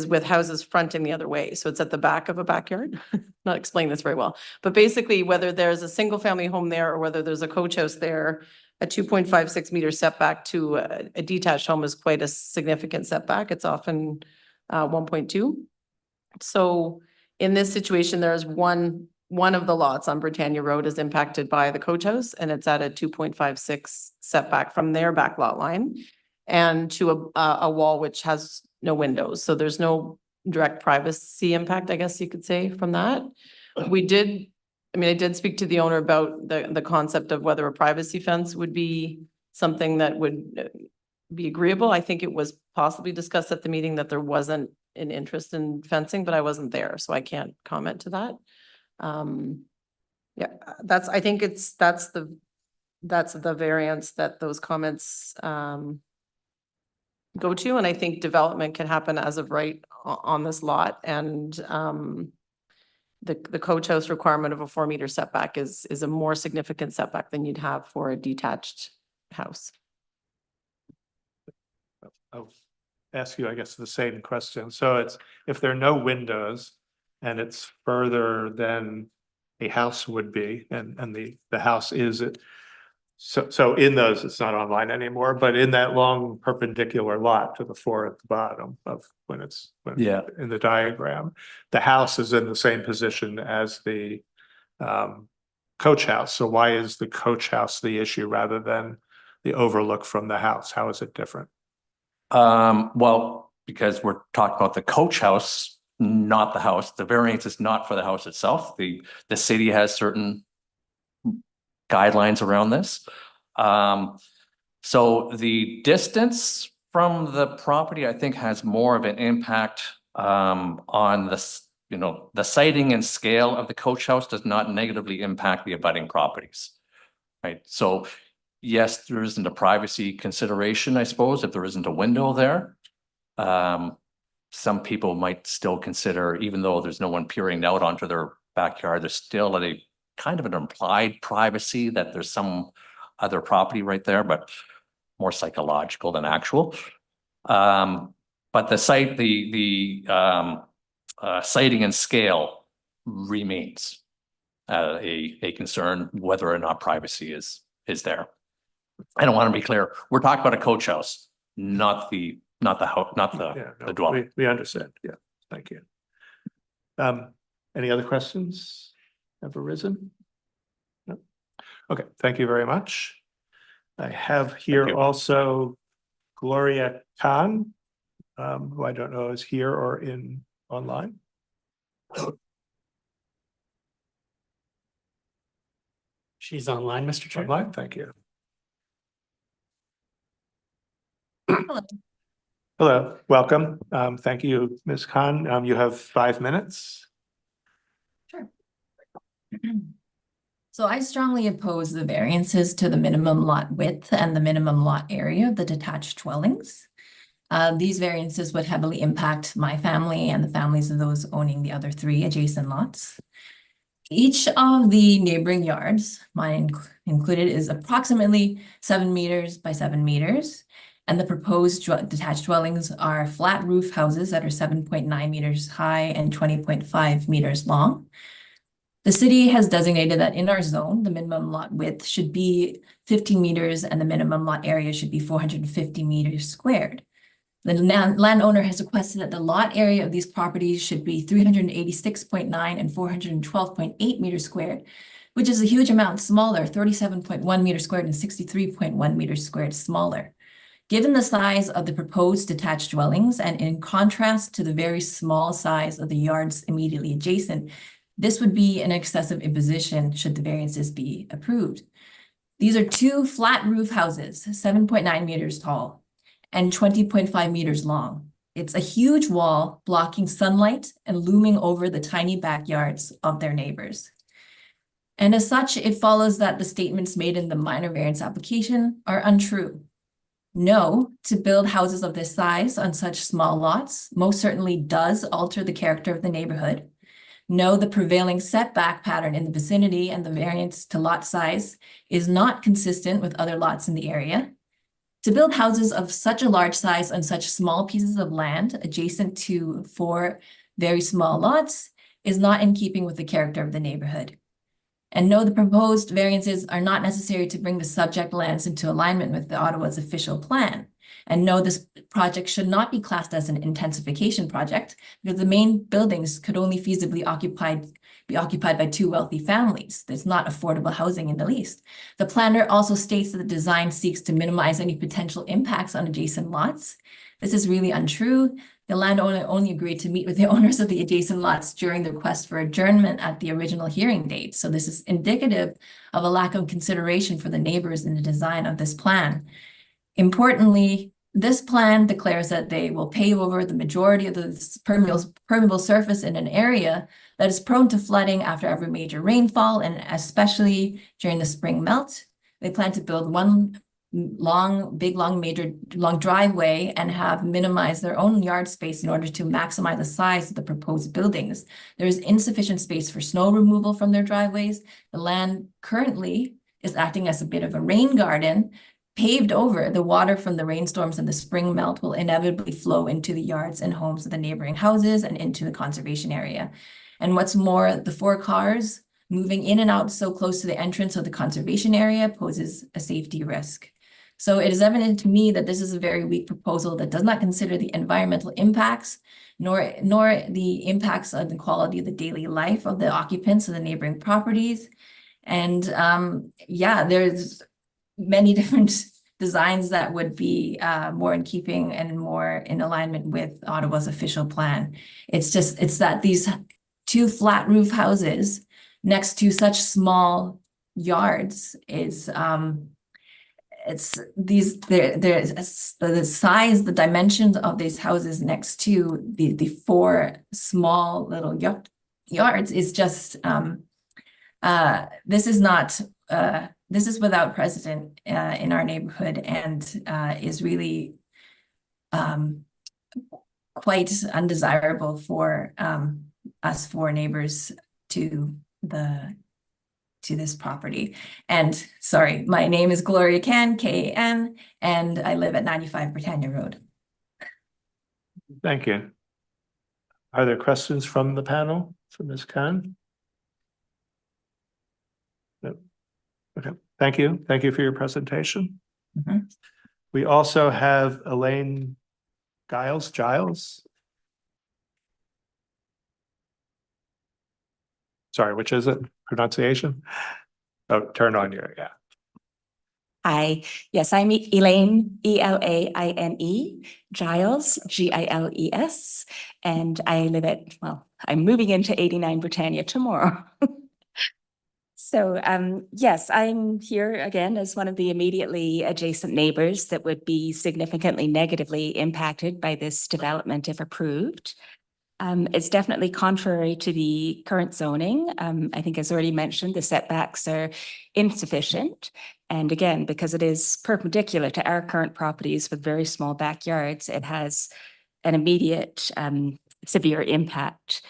with houses fronting the other way. So it's at the back of a backyard. Not explaining this very well, but basically whether there's a single family home there or whether there's a coach house there, a 2.56 meter setback to a detached home is quite a significant setback. It's often 1.2. So in this situation, there's one of the lots on Britannia Road is impacted by the coach house, and it's at a 2.56 setback from their back lot line and to a wall which has no windows. So there's no direct privacy impact, I guess you could say, from that. I did speak to the owner about the concept of whether a privacy fence would be something that would be agreeable. I think it was possibly discussed at the meeting that there wasn't an interest in fencing, but I wasn't there, so I can't comment to that. Yeah, I think that's the variance that those comments go to, and I think development can happen as of right on this lot, and the coach house requirement of a 4-meter setback is a more significant setback than you'd have for a detached house. I'll ask you, I guess, the same question. So it's, if there are no windows and it's further than a house would be, and the house is it. So in those, it's not online anymore, but in that long perpendicular lot to the 4 at the bottom of when it's in the diagram, the house is in the same position as the coach house. So why is the coach house the issue rather than the overlook from the house? How is it different? Well, because we're talking about the coach house, not the house. The variance is not for the house itself. The city has certain guidelines around this. So the distance from the property, I think, has more of an impact on this, the siting and scale of the coach house does not negatively impact the abutting properties. Right. So yes, there isn't a privacy consideration, I suppose, if there isn't a window there. Some people might still consider, even though there's no one peering out onto their backyard, there's still a kind of an implied privacy that there's some other property right there, but more psychological than actual. But the site, siting and scale remains a concern, whether or not privacy is there. I don't want to be clear. We're talking about a coach house, not the house, the dwelling. We understand. Yeah, thank you. Any other questions have arisen? No? Okay, thank you very much. I have here also Gloria Khan, who I don't know is here or online. She's online, Mr. Chair. Online, thank you. Hello. Hello, welcome. Thank you, Ms. Khan. You have 5 minutes. Sure. So I strongly oppose the variances to the minimum lot width and the minimum lot area of the detached dwellings. These variances would heavily impact my family and the families of those owning the other 3 adjacent lots. Each of the neighboring yards, mine included, is approximately 7 meters by 7 meters. And the proposed detached dwellings are flat roof houses that are 7.9 meters high and 20.5 meters long. The city has designated that in our zone, the minimum lot width should be 15 meters and the minimum lot area should be 450 meters squared. The landowner has requested that the lot area of these properties should be 386.9 and 412.8 meters squared, which is a huge amount smaller, 37.1 meters squared and 63.1 meters squared smaller. Given the size of the proposed detached dwellings and in contrast to the very small size of the yards immediately adjacent, this would be an excessive imposition should the variances be approved. These are 2 flat roof houses, 7.9 meters tall and 20.5 meters long. It's a huge wall blocking sunlight and looming over the tiny backyards of their neighbors. And as such, it follows that the statements made in the minor variance application are untrue. No, to build houses of this size on such small lots most certainly does alter the character of the neighborhood. No, the prevailing setback pattern in the vicinity and the variance to lot size is not consistent with other lots in the area. To build houses of such a large size on such small pieces of land adjacent to 4 very small lots is not in keeping with the character of the neighborhood. And no, the proposed variances are not necessary to bring the subject lands into alignment with the Ottawa's official plan. And no, this project should not be classed as an intensification project because the main buildings could only feasibly be occupied by 2 wealthy families. There's not affordable housing in the least. The planner also states that the design seeks to minimize any potential impacts on adjacent lots. This is really untrue. The landowner only agreed to meet with the owners of the adjacent lots during the request for adjournment at the original hearing date. So this is indicative of a lack of consideration for the neighbors in the design of this plan. Importantly, this plan declares that they will pave over the majority of the permeable surface in an area that is prone to flooding after every major rainfall, and especially during the spring melt. They plan to build one long driveway and have minimized their own yard space in order to maximize the size of the proposed buildings. There is insufficient space for snow removal from their driveways. The land currently is acting as a bit of a rain garden. Paved over, the water from the rainstorms and the spring melt will inevitably flow into the yards and homes of the neighboring houses and into the conservation area. And what's more, the 4 cars moving in and out so close to the entrance of the conservation area poses a safety risk. So it is evident to me that this is a very weak proposal that does not consider the environmental impacts, nor the impacts on the quality of the daily life of the occupants of the neighboring properties. And yeah, there's many different designs that would be more in keeping and more in alignment with Ottawa's official plan. It's that these 2 flat roof houses next to such small yards is the size, the dimensions of these houses next to the 4 small little yards is just this is without precedent in our neighborhood, and is really quite undesirable for us 4 neighbors to this property. And sorry, my name is Gloria Can, K-A-N, and I live at 95 Britannia Road. Thank you. Are there questions from the panel for Ms. Khan? No. Okay, thank you. Thank you for your presentation. We also have Elaine Giles. Sorry, which is it? Pronunciation? Oh, turn on your, yeah. Hi, yes, I'm Elaine, E-L-A-I-N-E, Giles, G-I-L-E-S, and I live at, well, I'm moving into 89 Britannia tomorrow. So, yes, I'm here again as one of the immediately adjacent neighbors that would be significantly negatively impacted by this development if approved. It's definitely contrary to the current zoning. I think as already mentioned, the setbacks are insufficient. And again, because it is perpendicular to our current properties with very small backyards, it has an immediate severe impact.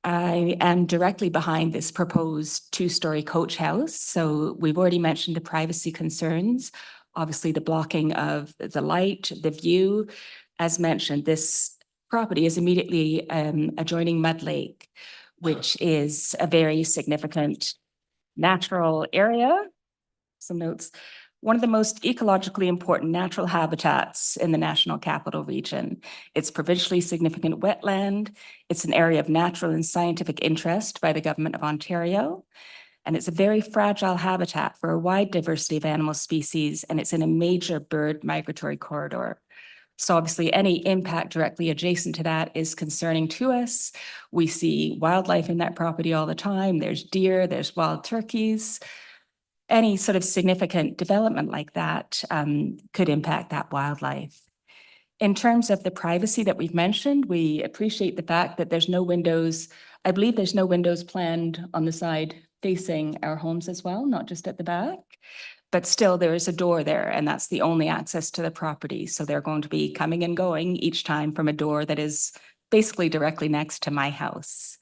I am directly behind this proposed 2-story coach house. So we've already mentioned the privacy concerns, obviously the blocking of the light, the view. As mentioned, this property is immediately adjoining Mud Lake, which is a very significant natural area. Some notes. One of the most ecologically important natural habitats in the National Capital Region. It's provincially significant wetland. It's an area of natural and scientific interest by the Government of Ontario. And it's a very fragile habitat for a wide diversity of animal species, and it's in a major bird migratory corridor. So obviously any impact directly adjacent to that is concerning to us. We see wildlife in that property all the time. There's deer, there's wild turkeys. Any sort of significant development like that could impact that wildlife. In terms of the privacy that we've mentioned, we appreciate the fact that there's no windows. I believe there's no windows planned on the side facing our homes as well, not just at the back. But still, there is a door there, and that's the only access to the property. So they're going to be coming and going each time from a door that is basically directly next to my house.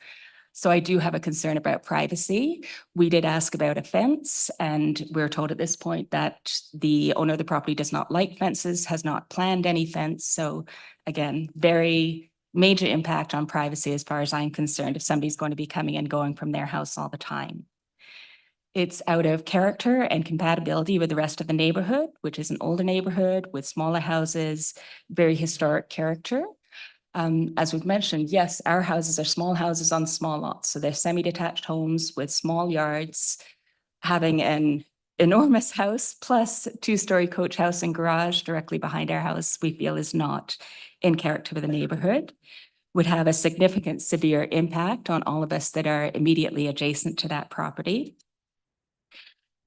So I do have a concern about privacy. We did ask about a fence, and we're told at this point that the owner of the property does not like fences, has not planned any fence. So again, very major impact on privacy as far as I'm concerned if somebody's going to be coming and going from their house all the time. It's out of character and compatibility with the rest of the neighborhood, which is an older neighborhood with smaller houses, very historic character. As we've mentioned, yes, our houses are small houses on small lots. So they're semi-detached homes with small yards. Having an enormous house plus 2-story coach house and garage directly behind our house, we feel is not in character with the neighborhood, would have a significant severe impact on all of us that are immediately adjacent to that property.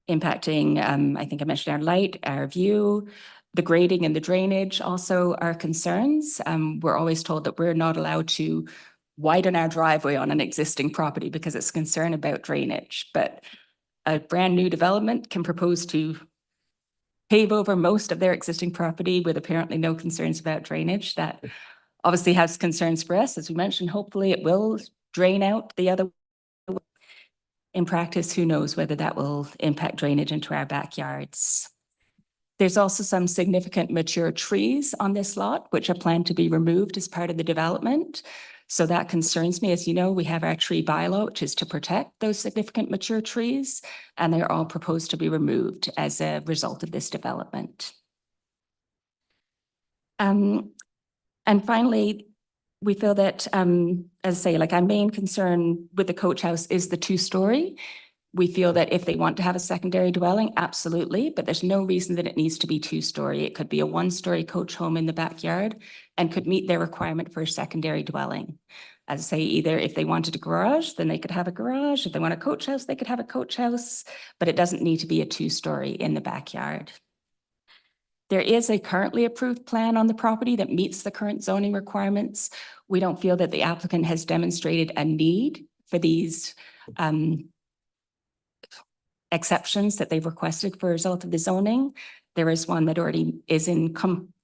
Impacting, I think I mentioned our light, our view, the grading and the drainage also are concerns. We're always told that we're not allowed to widen our driveway on an existing property because it's concern about drainage. But a brand new development can propose to pave over most of their existing property with apparently no concerns about drainage. That obviously has concerns for us. As we mentioned, hopefully it will drain out the other. In practice, who knows whether that will impact drainage into our backyards. There's also some significant mature trees on this lot, which are planned to be removed as part of the development. So that concerns me. As you know, we have our tree bylaw, which is to protect those significant mature trees, and they're all proposed to be removed as a result of this development. And finally, we feel that, as I say, like our main concern with the coach house is the 2-story. We feel that if they want to have a secondary dwelling, absolutely, but there's no reason that it needs to be 2-story. It could be a 1-story coach home in the backyard and could meet their requirement for a secondary dwelling. As I say, either if they wanted a garage, then they could have a garage. If they want a coach house, they could have a coach house, but it doesn't need to be a 2-story in the backyard. There is a currently approved plan on the property that meets the current zoning requirements. We don't feel that the applicant has demonstrated a need for these exceptions that they've requested for a result of the zoning. There is one that already is in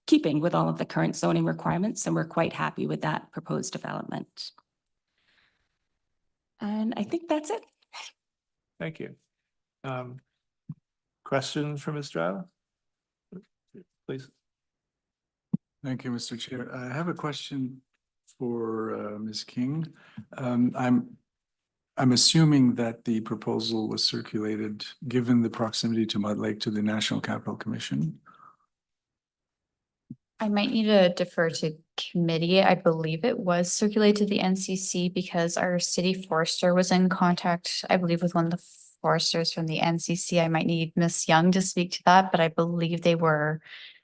keeping with all of the current zoning requirements, and we're quite happy with that proposed development. And I think that's it. Thank you. Questions for Ms. Giles? Please. Thank you, Mr. Chair. I have a question for Ms. King. I'm assuming that the proposal was circulated, given the proximity to Mud Lake, to the National Capital Commission. I might need to defer to committee. I believe it was circulated to the NCC because our city forester was in contact, I believe, with one of the foresters from the NCC. I might need Miss Young to speak to that, but I believe they were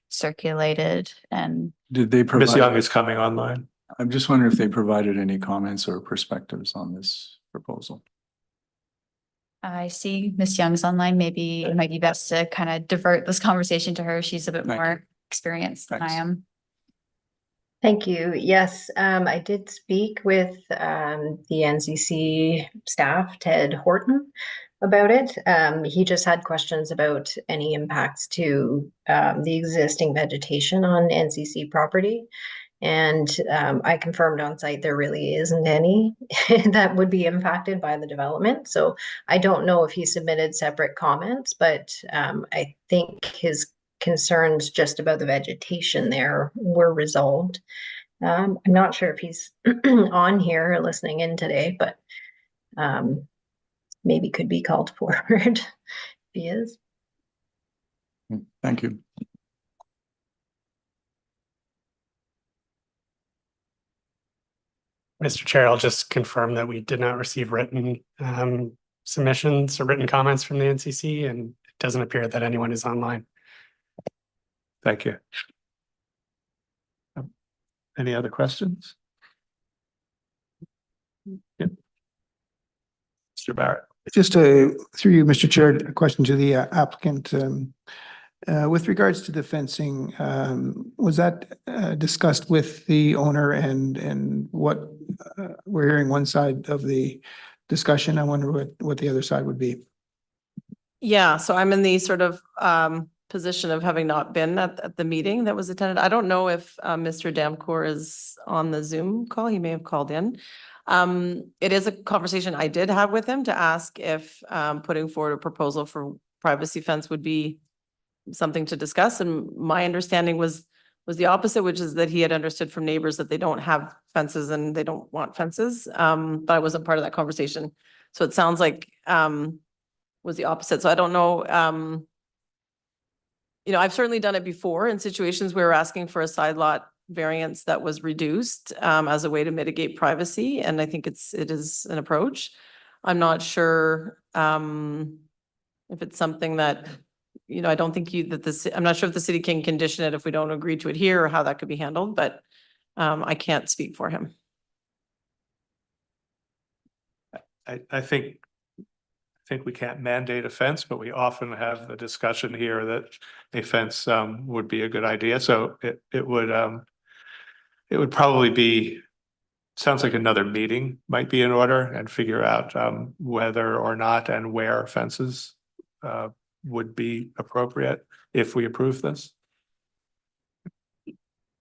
circulated. And did they provide? Ms. Young is coming online. I'm just wondering if they provided any comments or perspectives on this proposal. I see Miss Young's online. Maybe it might be best to kind of divert this conversation to her. She's a bit more experienced than I am. Thank you. Yes, I did speak with the NCC staff, Ted Horton, about it. He just had questions about any impacts to the existing vegetation on NCC property. And I confirmed on site there really isn't any that would be impacted by the development. So I don't know if he submitted separate comments, but I think his concerns just about the vegetation there were resolved. I'm not sure if he's on here or listening in today, but maybe could be called forward if he is. Thank you. Mr. Chair, I'll just confirm that we did not receive written submissions or written comments from the NCC, and it doesn't appear that anyone is online. Thank you. Any other questions? Yep. Mr. Barrett. Just through you, Mr. Chair, a question to the applicant. With regards to the fencing, was that discussed with the owner and what we're hearing one side of the discussion? I wonder what the other side would be. Yeah, so I'm in the sort of position of having not been at the meeting that was attended. I don't know if Mr. Damcour is on the Zoom call. He may have called in. It is a conversation I did have with him to ask if putting forward a proposal for privacy fence would be something to discuss. And my understanding was the opposite, which is that he had understood from neighbors that they don't have fences and they don't want fences. But I wasn't part of that conversation. So it sounds like was the opposite. So I don't know. You know, I've certainly done it before in situations where we're asking for a side lot variance that was reduced as a way to mitigate privacy. And I think it is an approach. I'm not sure if it's something that, you know, I don't think I'm not sure if the city can condition it if we don't agree to it here or how that could be handled, but I can't speak for him. I think we can't mandate a fence, but we often have the discussion here that a fence would be a good idea. So it would probably be, sounds like another meeting might be in order, and figure out whether or not and where fences would be appropriate if we approve this.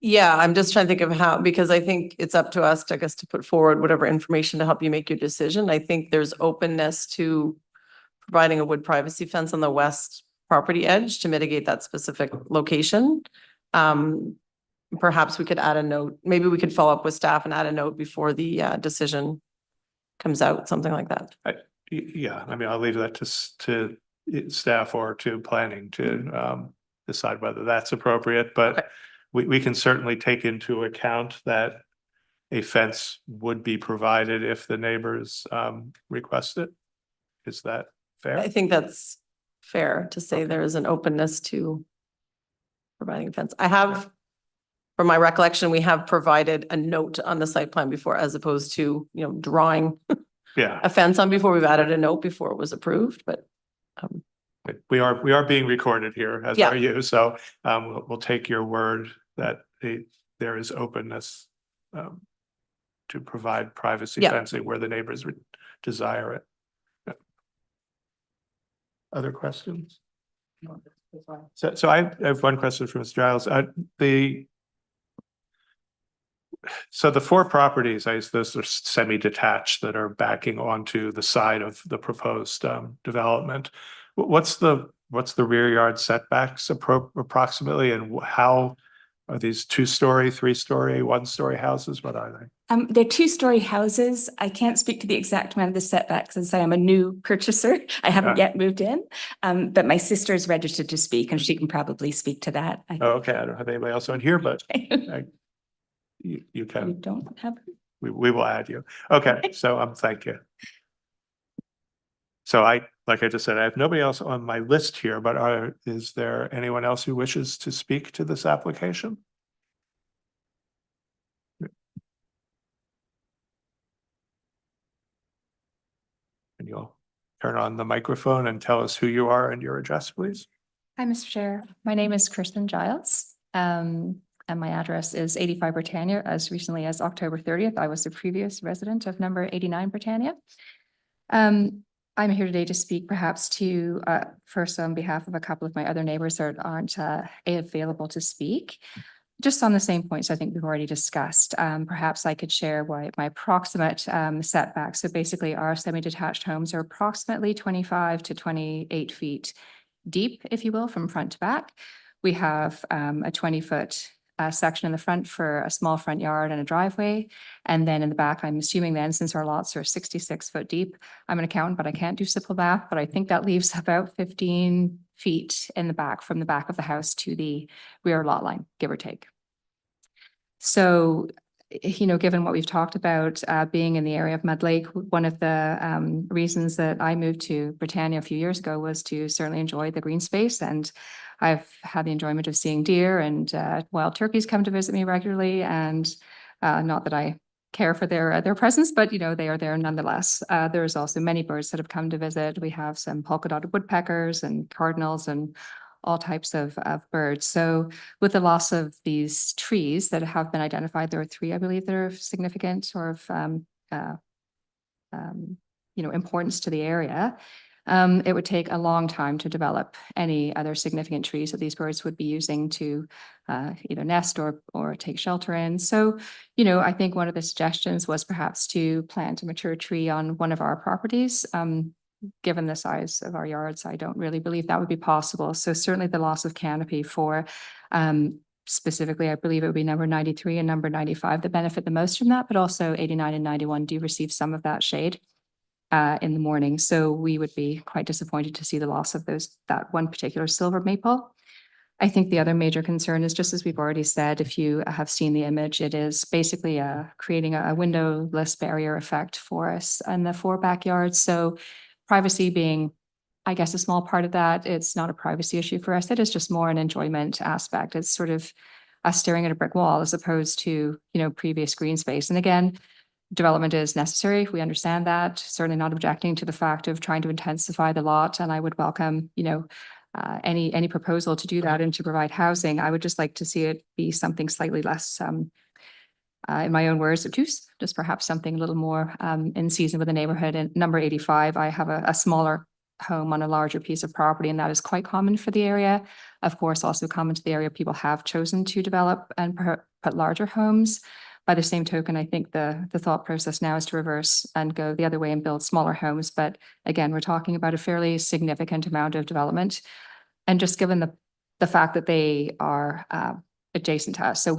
Yeah, I'm just trying to think of how, because I think it's up to us, I guess, to put forward whatever information to help you make your decision. I think there's openness to providing a wood privacy fence on the west property edge to mitigate that specific location. Perhaps we could add a note, maybe we could follow up with staff and add a note before the decision comes out, something like that. Yeah, I mean, I'll leave that to staff or to planning to decide whether that's appropriate, but Okay. we can certainly take into account that a fence would be provided if the neighbors request it. Is that fair? I think that's fair to say there is an openness to providing a fence. I have, from my recollection, we have provided a note on the site plan before, as opposed to, drawing Yeah, a fence on before. We've added a note before it was approved, but we are being recorded here, as Yeah. are you, so we'll take your word that there is openness to provide privacy Yeah. fencing where the neighbors would desire it. Yeah. Other questions? So I have one question for Mr. Giles. So the four properties, those are semi-detached that are backing onto the side of the proposed development. What's the rear yard setbacks approximately, and how are these 2-story, 3-story, 1-story houses? What are they? They're 2-story houses. I can't speak to the exact amount of the setbacks as I am a new purchaser. I haven't yet moved in, but my sister is registered to speak and she can probably speak to that. Oh, okay, I don't have anybody else on here, but you You can. don't have? We will add you. Okay, so thank you. So like I just said, I have nobody else on my list here, but is there anyone else who wishes to speak to this application? And you'll turn on the microphone and tell us who you are and your address, please. Hi, Mr. Chair. My name is Kristen Giles, and my address is 85 Britannia. As recently as October 30th, I was the previous resident of number 89 Britannia. I'm here today to speak perhaps to, first on behalf of a couple of my other neighbors that aren't available to speak. Just on the same points I think we've already discussed, perhaps I could share my approximate setback. So basically our semi-detached homes are approximately 25 to 28 feet deep, if you will, from front to back. We have a 20-foot section in the front for a small front yard and a driveway. And then in the back, I'm assuming then, since our lots are 66 foot deep, I'm an accountant, but I can't do simple math, but I think that leaves about 15 feet in the back, from the back of the house to the rear lot line, give or take. So, given what we've talked about being in the area of Mud Lake, one of the reasons that I moved to Britannia a few years ago was to certainly enjoy the green space. And I've had the enjoyment of seeing deer and wild turkeys come to visit me regularly. And not that I care for their presence, but they are there nonetheless. There's also many birds that have come to visit. We have some polka dotted woodpeckers and cardinals and all types of birds. So with the loss of these trees that have been identified, there are 3, I believe, that are of significant sort of importance to the area. It would take a long time to develop any other significant trees that these birds would be using to either nest or take shelter in. So, I think one of the suggestions was perhaps to plant a mature tree on one of our properties. Given the size of our yards, I don't really believe that would be possible. So certainly the loss of canopy for specifically, I believe it would be number 93 and number 95 that benefit the most from that, but also 89 and 91 do receive some of that shade in the morning. So we would be quite disappointed to see the loss of that one particular silver maple. I think the other major concern is, just as we've already said, if you have seen the image, it is basically creating a windowless barrier effect for us in the 4 backyards. So privacy being, I guess, a small part of that, it's not a privacy issue for us. It is just more an enjoyment aspect. It's sort of, us staring at a brick wall as opposed to, you know, previous green space. And again, development is necessary. We understand that. Certainly not objecting to the fact of trying to intensify the lot. And I would welcome, you know, any proposal to do that and to provide housing. I would just like to see it be something slightly less, in my own words, obtuse, just perhaps something a little more in season with the neighborhood. And number 85, I have a smaller home on a larger piece of property, and that is quite common for the area. Of course, also common to the area, people have chosen to develop and put larger homes. By the same token, I think the thought process now is to reverse and go the other way and build smaller homes. But again, we're talking about a fairly significant amount of development. And just given the fact that they are adjacent to us, so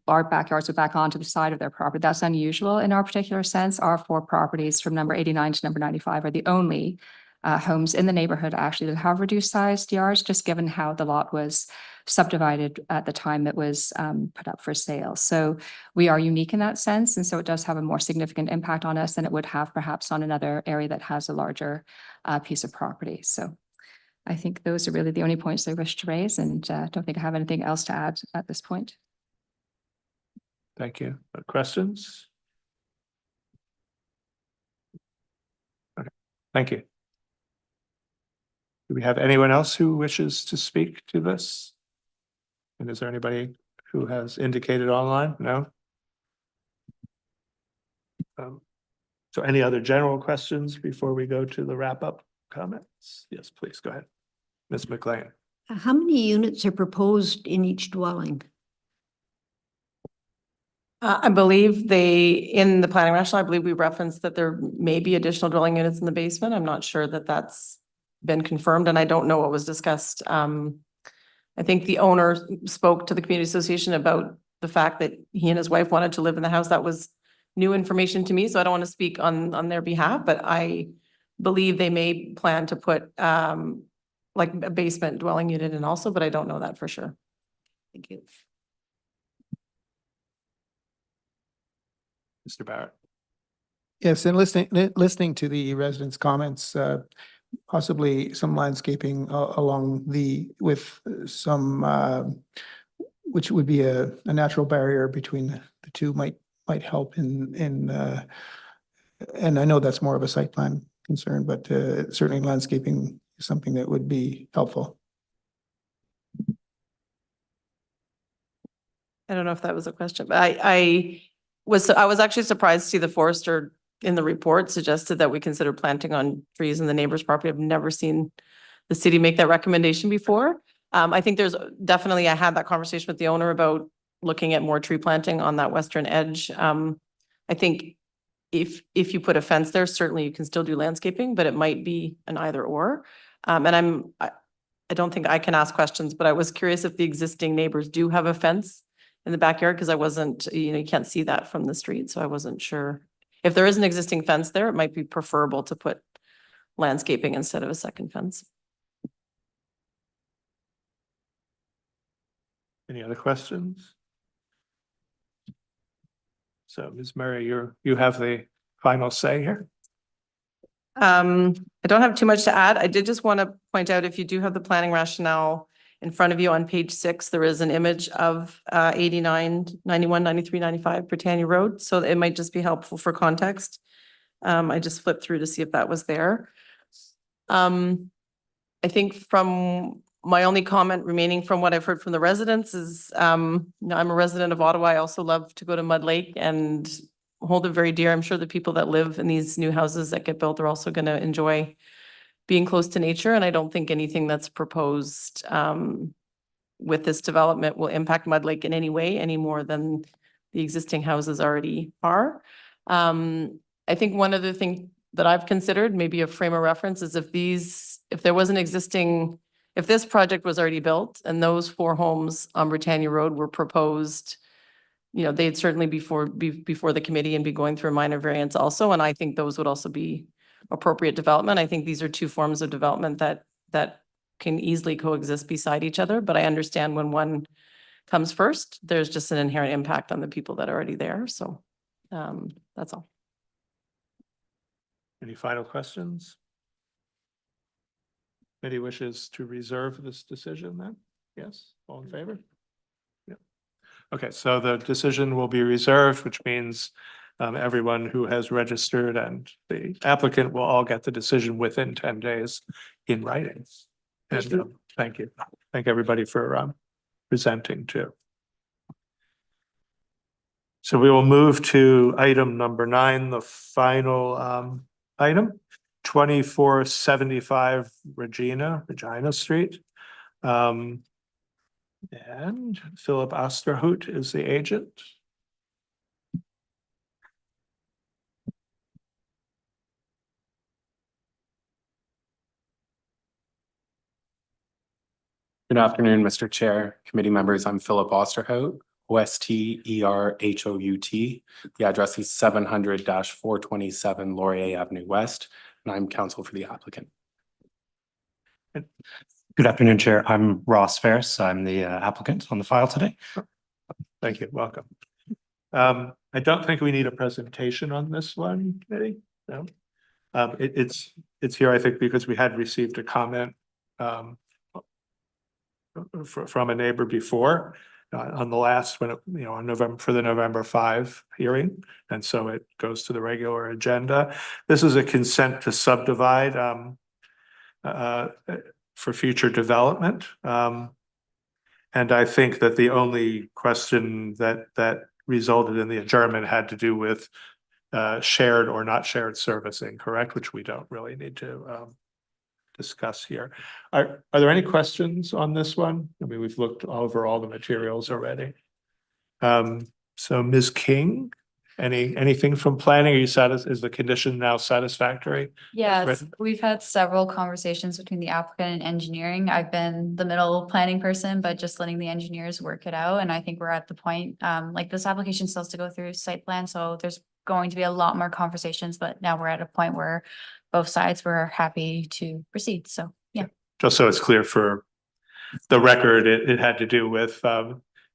our backyards are back onto the side of their property. That's unusual in our particular sense. Our 4 properties from number 89 to number 95 are the only homes in the neighborhood actually that have reduced sized yards, just given how the lot was subdivided at the time it was put up for sale. So we are unique in that sense. And so it does have a more significant impact on us than it would have perhaps on another area that has a larger piece of property. So I think those are really the only points I wish to raise, and don't think I have anything else to add at this point. Thank you. Questions? Okay, thank you. Do we have anyone else who wishes to speak to this? And is there anybody who has indicated online? No? So any other general questions before we go to the wrap-up comments? Yes, please, go ahead. Ms. McLean. How many units are proposed in each dwelling? I believe in the planning rationale, I believe we referenced that there may be additional dwelling units in the basement. I'm not sure that that's been confirmed, and I don't know what was discussed. I think the owner spoke to the community association about the fact that he and his wife wanted to live in the house. That was new information to me, so I don't want to speak on their behalf, but I believe they may plan to put like a basement dwelling unit in also, but I don't know that for sure. Thank you. Mr. Barrett. Yes, and listening to the residents' comments, possibly some landscaping along with some, which would be a natural barrier between the two might help in and I know that's more of a site plan concern, but certainly landscaping is something that would be helpful. I don't know if that was a question, but I was actually surprised to see the forester in the report suggested that we consider planting on trees in the neighbor's property. I've never seen the city make that recommendation before. I think there's definitely, I had that conversation with the owner about looking at more tree planting on that western edge. I think if you put a fence there, certainly you can still do landscaping, but it might be an either or. And I don't think I can ask questions, but I was curious if the existing neighbors do have a fence in the backyard, because I wasn't, you can't see that from the street. So I wasn't sure. If there is an existing fence there, it might be preferable to put landscaping instead of a second fence. Any other questions? So Ms. Murray, you have the final say here. I don't have too much to add. I did just want to point out, if you do have the planning rationale in front of you on page 6, there is an image of 89, 91, 93, 95 Britannia Road. So it might just be helpful for context. I just flipped through to see if that was there. I think from my only comment remaining from what I've heard from the residents is, I'm a resident of Ottawa. I also love to go to Mud Lake and hold it very dear. I'm sure the people that live in these new houses that get built are also going to enjoy being close to nature. And I don't think anything that's proposed with this development will impact Mud Lake in any way, any more than the existing houses already are. I think one other thing that I've considered, maybe a frame of reference, is if this project was already built and those 4 homes on Britannia Road were proposed, they'd certainly be before the committee and be going through a minor variance also. And I think those would also be appropriate development. I think these are 2 forms of development that can easily coexist beside each other. But I understand when one comes first, there's just an inherent impact on the people that are already there. So that's all. Any final questions? Committee wishes to reserve this decision then? Yes, all in favor? Yeah. Okay, so the decision will be reserved, which means everyone who has registered and the applicant will all get the decision within 10 days in writing. And thank you. Thank everybody for presenting too. So we will move to item number 9, the final item, 2475 Regina Street. And Philip Osterhout is the agent. Good afternoon, Mr. Chair, committee members. I'm Philip Osterhout, Osterhout. The address is 700-427 Laurier Avenue West, and I'm counsel for the applicant. Good afternoon, Chair. I'm Ross Ferris. I'm the applicant on the file today. Thank you. Welcome. I don't think we need a presentation on this one, Eddie. No. It's here, I think, because we had received a comment from a neighbor before on the last one, on November 5 hearing, and so it goes to the regular agenda. This is a consent to subdivide for future development, and I think that the only question that resulted in the adjournment had to do with shared or not shared servicing, correct? Which we don't really need to discuss here. Are there any questions on this one? I mean, we've looked over all the materials already. So Ms. King, anything from planning? Are you is the condition now satisfactory? Yes, we've had several conversations between the applicant and engineering. I've been the middle planning person, but just letting the engineers work it out. And I think we're at the point, like this application still has to go through site plan. So there's going to be a lot more conversations, but now we're at a point where both sides were happy to proceed. So, yeah. Just so it's clear for the record, it had to do with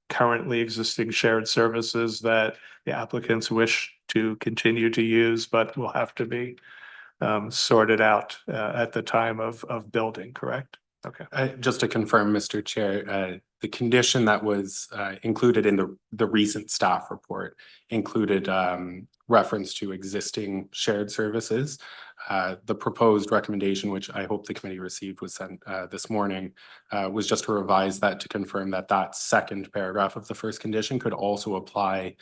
currently existing shared services that the applicants wish to continue to use, but will have to be sorted out at the time of building, correct? Okay. Just to confirm, Mr. Chair, the condition that was included in the recent staff report included reference to existing shared services. The proposed recommendation, which I hope the committee received, was sent this morning, was just to revise that to confirm that that second paragraph of the first condition could also apply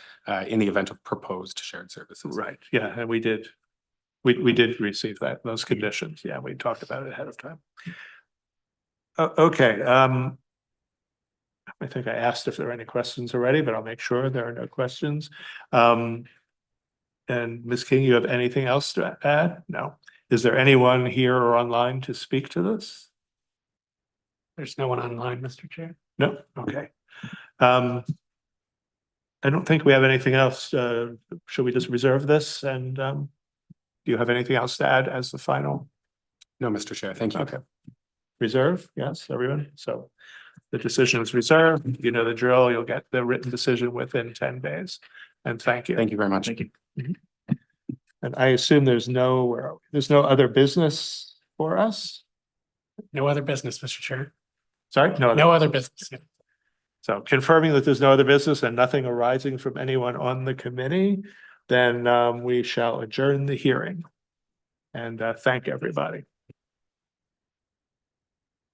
in the event of proposed shared services. Right. Yeah, and we did receive those conditions. Yeah, we talked about it ahead of time. Okay. I think I asked if there are any questions already, but I'll make sure there are no questions. And Ms. King, you have anything else to add? No. Is there anyone here or online to speak to this? There's no one online, Mr. Chair. No? Okay. I don't think we have anything else. Should we just reserve this? And do you have anything else to add as the final? No, Mr. Chair. Thank you. Okay. Reserve? Yes, everyone. So the decision is reserved. You know the drill. You'll get the written decision within 10 days. And thank you. Thank you very much. Thank you. And I assume there's no other business for us? No other business, Mr. Chair. Sorry? No other business. Yeah. So confirming that there's no other business and nothing arising from anyone on the committee, then we shall adjourn the hearing. And thank everybody.